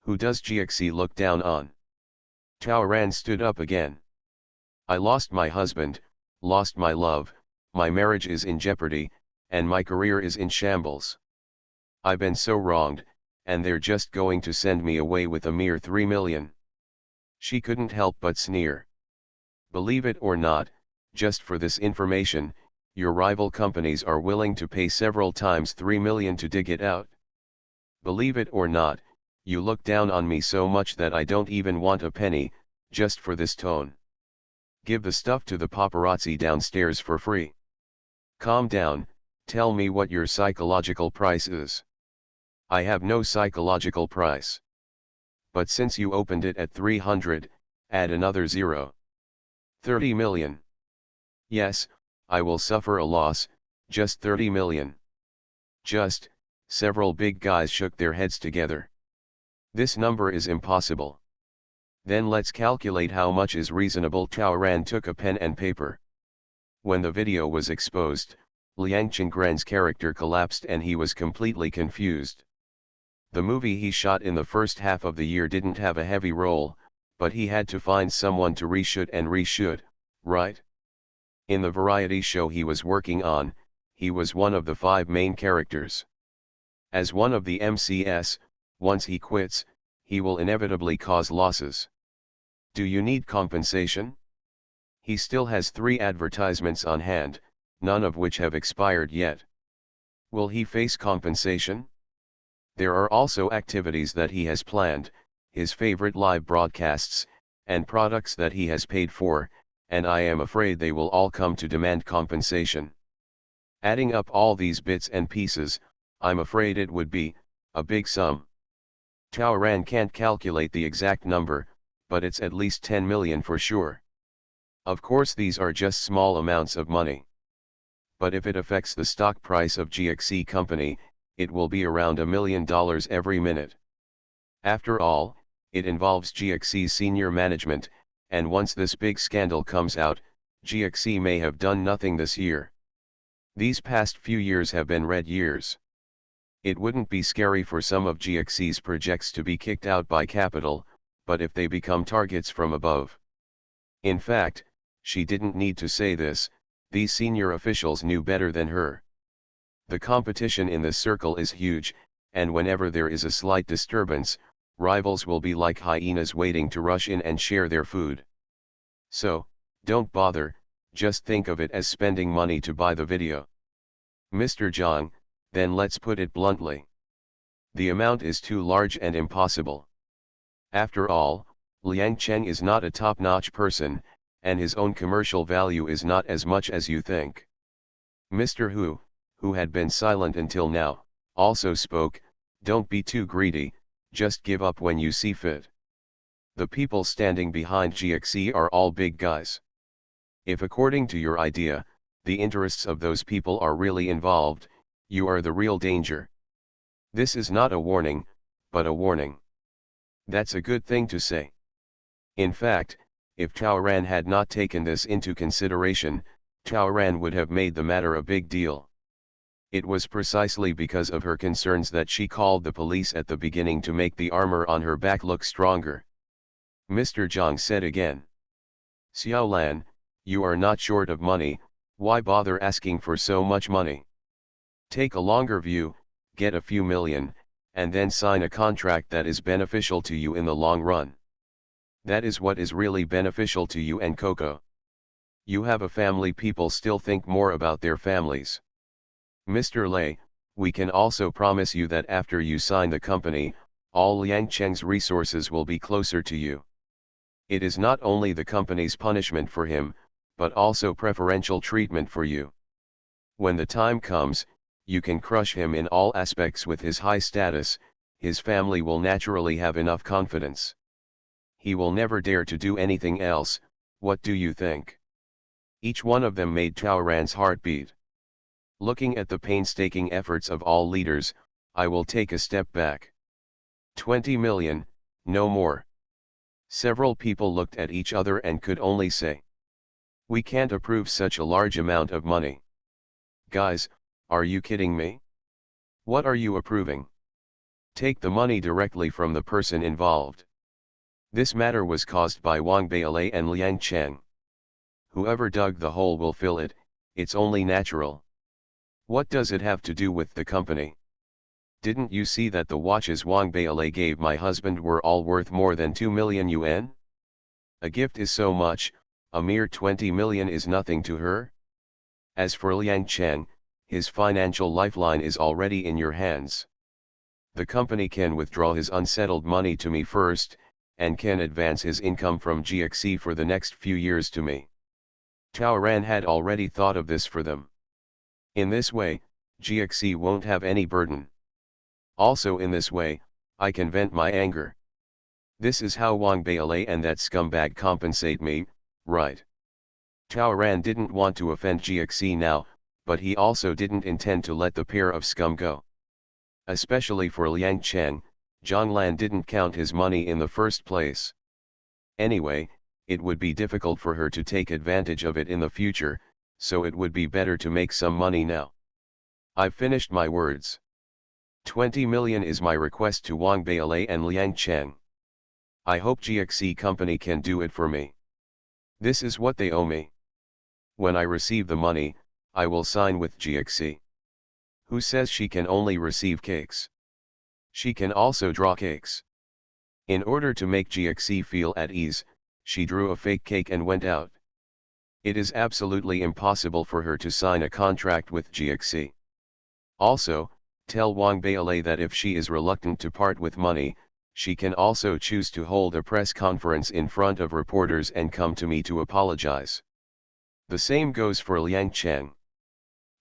Who does GXC look down on? Tao Ran stood up again. I lost my husband, lost my love, my marriage is in jeopardy, and my career is in shambles. I've been so wronged, and they're just going to send me away with a mere 3 million. She couldn't help but sneer. Believe it or not, just for this information, your rival companies are willing to pay several times 3 million to dig it out. Believe it or not, you look down on me so much that I don't even want a penny, just for this tone. Give the stuff to the paparazzi downstairs for free. Calm down, tell me what your psychological price is. I have no psychological price. But since you opened it at 300, add another 0. 30 million. Yes, I will suffer a loss, just 30 million. Just, several big guys shook their heads together. This number is impossible. Then let's calculate how much is reasonable. Tao Ran took a pen and paper. When the video was exposed, Liang Qinggren's character collapsed and he was completely confused. The movie he shot in the first half of the year didn't have a heavy role, but he had to find someone to reshoot and reshoot, right? In the variety show he was working on, he was one of the 5 main characters. As one of the MCs, once he quits, he will inevitably cause losses. Do you need compensation? He still has 3 advertisements on hand, none of which have expired yet. Will he face compensation? There are also activities that he has planned, his favorite live broadcasts, and products that he has paid for, and I am afraid they will all come to demand compensation. Adding up all these bits and pieces, I'm afraid it would be a big sum. Tao Ran can't calculate the exact number, but it's at least 10 million for sure. Of course these are just small amounts of money. But if it affects the stock price of GXC company, it will be around $1 million every minute. After all, it involves GXC's senior management, and once this big scandal comes out, GXC may have done nothing this year. These past few years have been red years. It wouldn't be scary for some of GXC's projects to be kicked out by capital, but if they become targets from above. In fact, she didn't need to say this, these senior officials knew better than her. The competition in this circle is huge, and whenever there is a slight disturbance, rivals will be like hyenas waiting to rush in and share their food. So, don't bother, just think of it as spending money to buy the video. Mr. Zhang, then let's put it bluntly. The amount is too large and impossible. After all, Liang Cheng is not a top-notch person, and his own commercial value is not as much as you think. Mr. Hu, who had been silent until now, also spoke, don't be too greedy, just give up when you see fit. The people standing behind GXC are all big guys. If according to your idea, the interests of those people are really involved, you are the real danger. This is not a warning, but a warning. That's a good thing to say. In fact, if Tao Ran had not taken this into consideration, Tao Ran would have made the matter a big deal. It was precisely because of her concerns that she called the police at the beginning to make the armor on her back look stronger. Mr. Zhang said again. Xiaolan, you are not short of money, why bother asking for so much money? Take a longer view, get a few million, and then sign a contract that is beneficial to you in the long run. That is what is really beneficial to you and Coco. You have a family, people still think more about their families. Mr. Lei, we can also promise you that after you sign the company, all Liang Cheng's resources will be closer to you. It is not only the company's punishment for him, but also preferential treatment for you. When the time comes, you can crush him in all aspects. With his high status, his family will naturally have enough confidence. He will never dare to do anything else. What do you think? Each one of them made Tao Ran's heart beat. Looking at the painstaking efforts of all leaders, I will take a step back. 20 million, no more. Several people looked at each other and could only say, we can't approve such a large amount of money. Guys, are you kidding me? What are you approving? Take the money directly from the person involved. This matter was caused by Wang Beilei and Liang Cheng. Whoever dug the hole will fill it, it's only natural. What does it have to do with the company? Didn't you see that the watches Wang Beilei gave my husband were all worth more than 2 million yuan? A gift is so much, a mere 20 million is nothing to her. As for Liang Cheng, his financial lifeline is already in your hands. The company can withdraw his unsettled money to me first, and can advance his income from GXC for the next few years to me. Tao Ran had already thought of this for them. In this way, GXC won't have any burden. Also in this way, I can vent my anger. This is how Wang Beilei and that scumbag compensate me, right? Tao Ran didn't want to offend GXC now, but he also didn't intend to let the pair of scum go. Especially for Liang Cheng, Zhang Lan didn't count his money in the first place. Anyway, it would be difficult for her to take advantage of it in the future, so it would be better to make some money now. I've finished my words. 20 million is my request to Wang Beilei and Liang Cheng. I hope GXC company can do it for me. This is what they owe me. When I receive the money, I will sign with GXC. Who says she can only receive cakes? She can also draw cakes. In order to make GXC feel at ease, she drew a fake cake and went out. It is absolutely impossible for her to sign a contract with GXC. Also, tell Wang Beilei that if she is reluctant to part with money, she can also choose to hold a press conference in front of reporters and come to me to apologize. The same goes for Liang Cheng.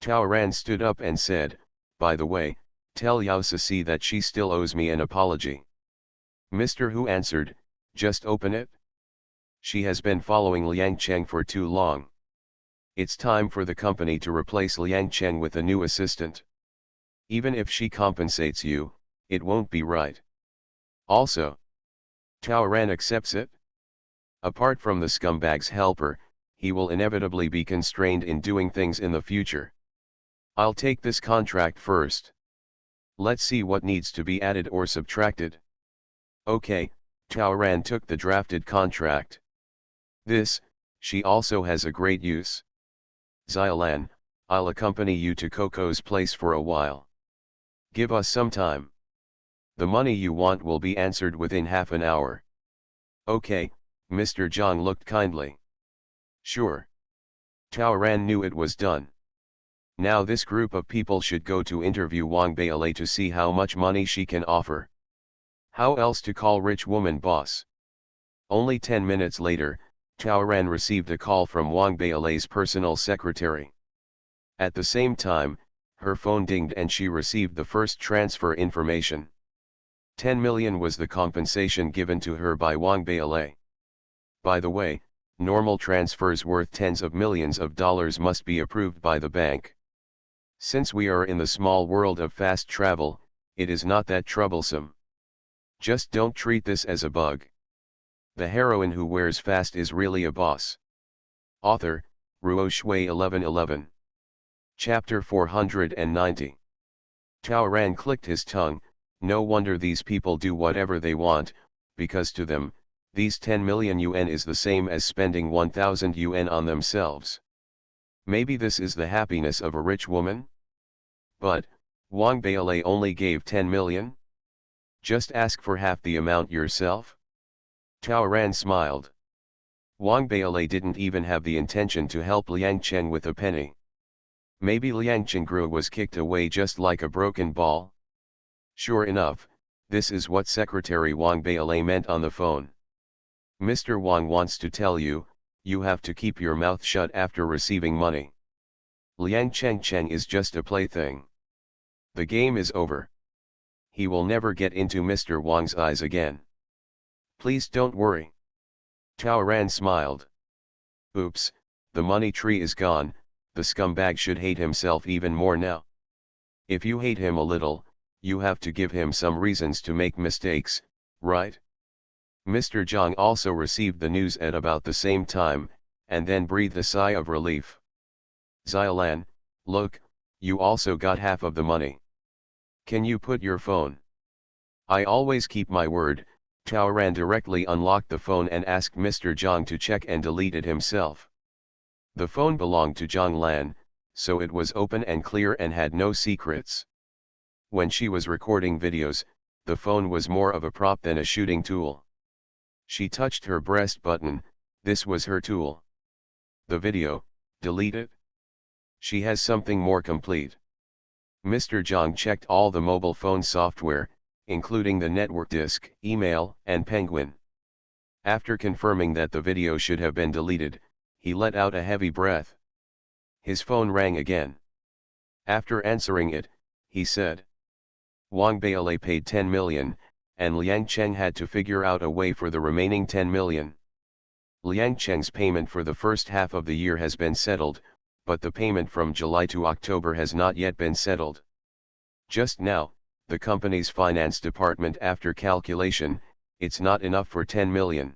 Tao Ran stood up and said, by the way, tell Yao Ceci that she still owes me an apology. Mr. Hu answered, just open it. She has been following Liang Cheng for too long. It's time for the company to replace Liang Cheng with a new assistant. Even if she compensates you, it won't be right. Also, Tao Ran accepts it. Apart from the scumbag's helper, he will inevitably be constrained in doing things in the future. I'll take this contract first. Let's see what needs to be added or subtracted. Okay, Tao Ran took the drafted contract. This, she also has a great use. Xiaolan, I'll accompany you to Coco's place for a while. Give us some time. The money you want will be answered within half an hour. Okay, Mr. Zhang looked kindly. Sure. Tao Ran knew it was done. Now this group of people should go to interview Wang Beilei to see how much money she can offer. How else to call rich woman boss? Only 10 minutes later, Tao Ran received a call from Wang Beilei's personal secretary. At the same time, her phone dinged and she received the first transfer information. 10 million was the compensation given to her by Wang Beilei. By the way, normal transfers worth tens of millions of dollars must be approved by the bank. Since we are in the small world of fast travel, it is not that troublesome. Just don't treat this as a bug. The heroine who wears fast is really a boss. Author, Ruo Shui 1111. Chapter 490. Tao Ran clicked his tongue. No wonder these people do whatever they want, because to them, these 10 million yuan is the same as spending 1,000 yuan on themselves. Maybe this is the happiness of a rich woman? But, Wang Beilei only gave 10 million? Just ask for half the amount yourself? Tao Ran smiled. Wang Beilei didn't even have the intention to help Liang Chen with a penny. Maybe Liang Chengrua was kicked away just like a broken ball? Sure enough, this is what Secretary Wang Beilei meant on the phone. Mr. Wang wants to tell you, you have to keep your mouth shut after receiving money. Liang Cheng is just a plaything. The game is over. He will never get into Mr. Wang's eyes again. Please don't worry. Tao Ran smiled. Oops, the money tree is gone, the scumbag should hate himself even more now. If you hate him a little, you have to give him some reasons to make mistakes, right? Mr. Zhang also received the news at about the same time, and then breathed a sigh of relief. Xiaolan, look, you also got half of the money. Can you put your phone? I always keep my word. Tao Ran directly unlocked the phone and asked Mr. Zhang to check and delete it himself. The phone belonged to Zhang Lan, so it was open and clear and had no secrets. When she was recording videos, the phone was more of a prop than a shooting tool. She touched her breast button, this was her tool. The video, delete it? She has something more complete. Mr. Zhang checked all the mobile phone software, including the network disk, email, and Penguin. After confirming that the video should have been deleted, he let out a heavy breath. His phone rang again. After answering it, he said, Wang Beilei paid 10 million, and Liang Cheng had to figure out a way for the remaining 10 million. Liang Cheng's payment for the first half of the year has been settled, but the payment from July to October has not yet been settled. Just now, the company's finance department after calculation, it's not enough for 10 million.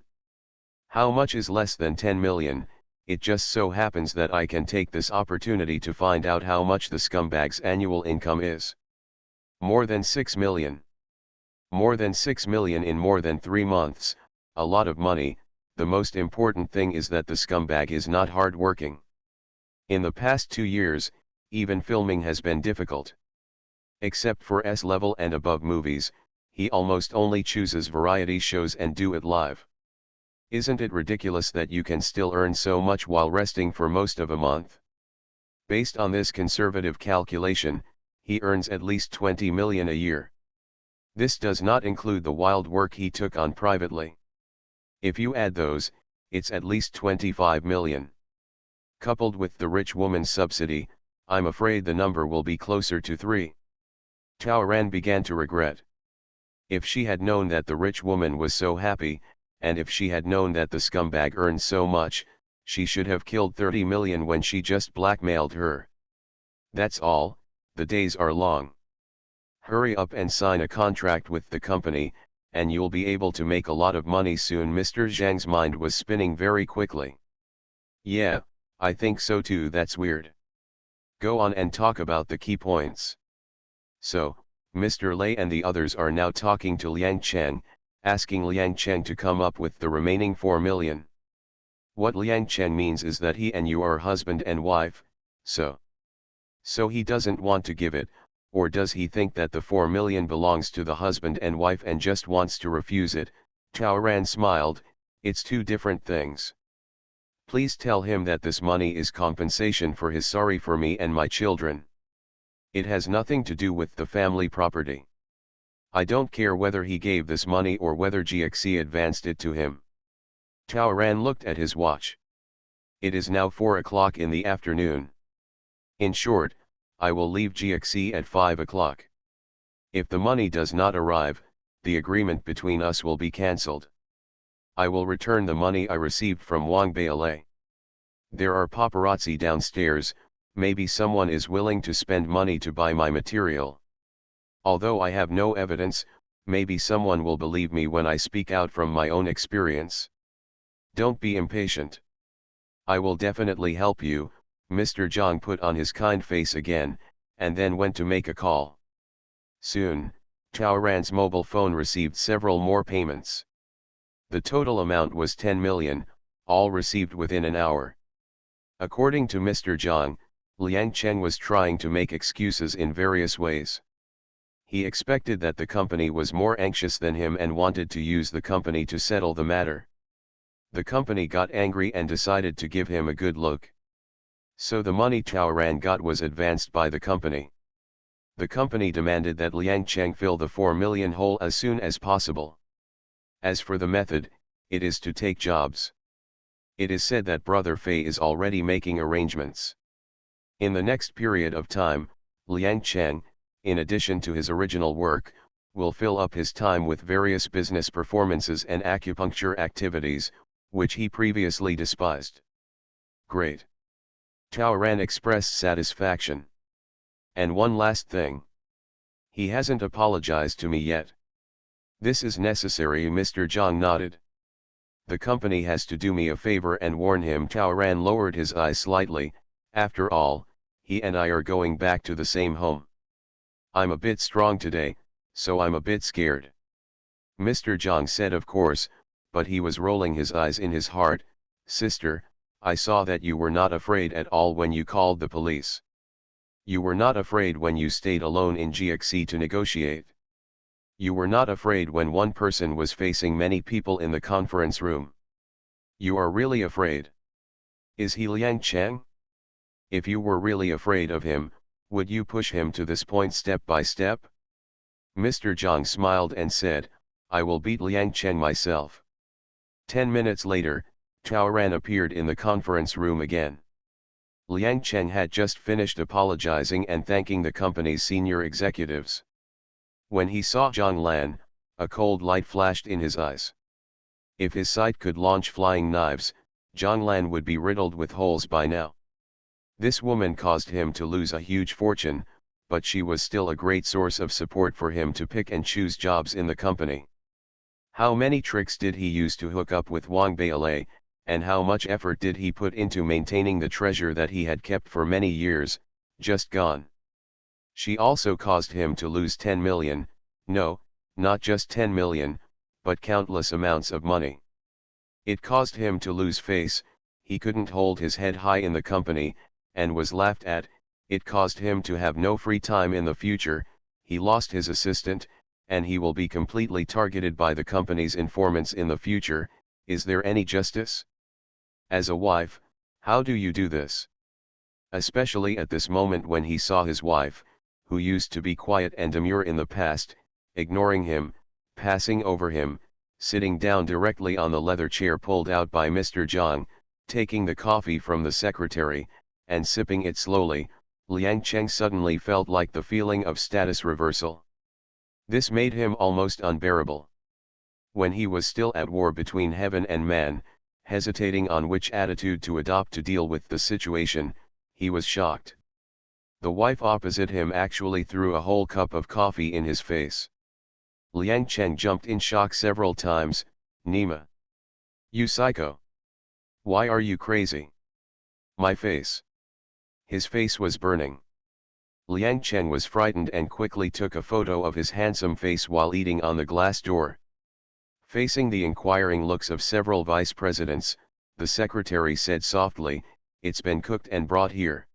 How much is less than 10 million? It just so happens that I can take this opportunity to find out how much the scumbag's annual income is. More than 6 million. More than 6 million in more than 3 months, a lot of money. The most important thing is that the scumbag is not hard-working. In the past 2 years, even filming has been difficult. Except for S-level and above movies, he almost only chooses variety shows and do it live. Isn't it ridiculous that you can still earn so much while resting for most of a month? Based on this conservative calculation, he earns at least 20 million a year. This does not include the wild work he took on privately. If you add those, it's at least 25 million. Coupled with the rich woman's subsidy, I'm afraid the number will be closer to 3. Tao Ran began to regret. If she had known that the rich woman was so happy, and if she had known that the scumbag earned so much, she should have killed 30 million when she just blackmailed her. That's all, the days are long. Hurry up and sign a contract with the company, and you'll be able to make a lot of money soon. Mr. Zhang's mind was spinning very quickly. Yeah, I think so too. That's weird. Go on and talk about the key points. So, Mr. Lei and the others are now talking to Liang Cheng, asking Liang Cheng to come up with the remaining 4 million. What Liang Cheng means is that he and you are husband and wife, so he doesn't want to give it, or does he think that the 4 million belongs to the husband and wife and just wants to refuse it? Tao Ran smiled, it's two different things. Please tell him that this money is compensation for his sorry for me and my children. It has nothing to do with the family property. I don't care whether he gave this money or whether GXC advanced it to him. Tao Ran looked at his watch. It is now 4 o'clock in the afternoon. In short, I will leave GXC at 5 o'clock. If the money does not arrive, the agreement between us will be cancelled. I will return the money I received from Wang Beilei. There are paparazzi downstairs, maybe someone is willing to spend money to buy my material. Although I have no evidence, maybe someone will believe me when I speak out from my own experience. Don't be impatient. I will definitely help you. Mr. Zhang put on his kind face again, and then went to make a call. Soon, Tao Ran's mobile phone received several more payments. The total amount was 10 million, all received within an hour. According to Mr. Zhang, Liang Cheng was trying to make excuses in various ways. He expected that the company was more anxious than him and wanted to use the company to settle the matter. The company got angry and decided to give him a good look. So the money Taoran got was advanced by the company. The company demanded that Liang Cheng fill the 4 million hole as soon as possible. As for the method, it is to take jobs. It is said that Brother Fei is already making arrangements. In the next period of time, Liang Cheng, in addition to his original work, will fill up his time with various business performances and acupuncture activities, which he previously despised. Great. Taoran expressed satisfaction. And one last thing. He hasn't apologized to me yet. This is necessary. Mr. Zhang nodded. The company has to do me a favor and warn him. Taoran lowered his eyes slightly. After all, he and I are going back to the same home. I'm a bit strong today, so I'm a bit scared. Mr. Zhang said of course, but he was rolling his eyes in his heart. Sister, I saw that you were not afraid at all when you called the police. You were not afraid when you stayed alone in GXC to negotiate. You were not afraid when one person was facing many people in the conference room. You are really afraid. Is he Liang Cheng? If you were really afraid of him, would you push him to this point step by step? Mr. Zhang smiled and said, I will beat Liang Cheng myself. 10 minutes later, Taoran appeared in the conference room again. Liang Cheng had just finished apologizing and thanking the company's senior executives. When he saw Zhang Lan, a cold light flashed in his eyes. If his sight could launch flying knives, Zhang Lan would be riddled with holes by now. This woman caused him to lose a huge fortune, but she was still a great source of support for him to pick and choose jobs in the company. How many tricks did he use to hook up with Wang Beilei, and how much effort did he put into maintaining the treasure that he had kept for many years, just gone. She also caused him to lose 10 million, no, not just 10 million, but countless amounts of money. It caused him to lose face, he couldn't hold his head high in the company, and was laughed at. It caused him to have no free time in the future, he lost his assistant, and he will be completely targeted by the company's informants in the future. Is there any justice? As a wife, how do you do this? Especially at this moment when he saw his wife, who used to be quiet and demure in the past, ignoring him, passing over him, sitting down directly on the leather chair pulled out by Mr. Zhang, taking the coffee from the secretary, and sipping it slowly. Liang Cheng suddenly felt like the feeling of status reversal. This made him almost unbearable. When he was still at war between heaven and man, hesitating on which attitude to adopt to deal with the situation, he was shocked. The wife opposite him actually threw a whole cup of coffee in his face. Liang Cheng jumped in shock several times. Nima. You psycho. Why are you crazy? My face. His face was burning. Liang Cheng was frightened and quickly took a photo of his handsome face while eating on the glass door. Facing the inquiring looks of several vice presidents, the secretary said softly, "It's been cooked and brought here.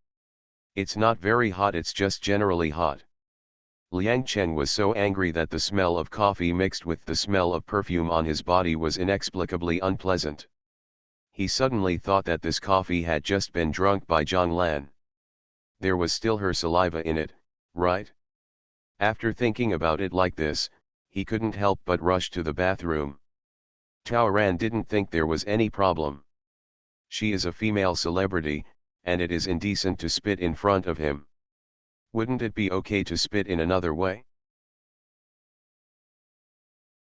It's not very hot, it's just generally hot." Liang Cheng was so angry that the smell of coffee mixed with the smell of perfume on his body was inexplicably unpleasant. He suddenly thought that this coffee had just been drunk by Zhang Lan. There was still her saliva in it, right? After thinking about it like this, he couldn't help but rush to the bathroom. Taoran didn't think there was any problem. She is a female celebrity, and it is indecent to spit in front of him. Wouldn't it be okay to spit in another way?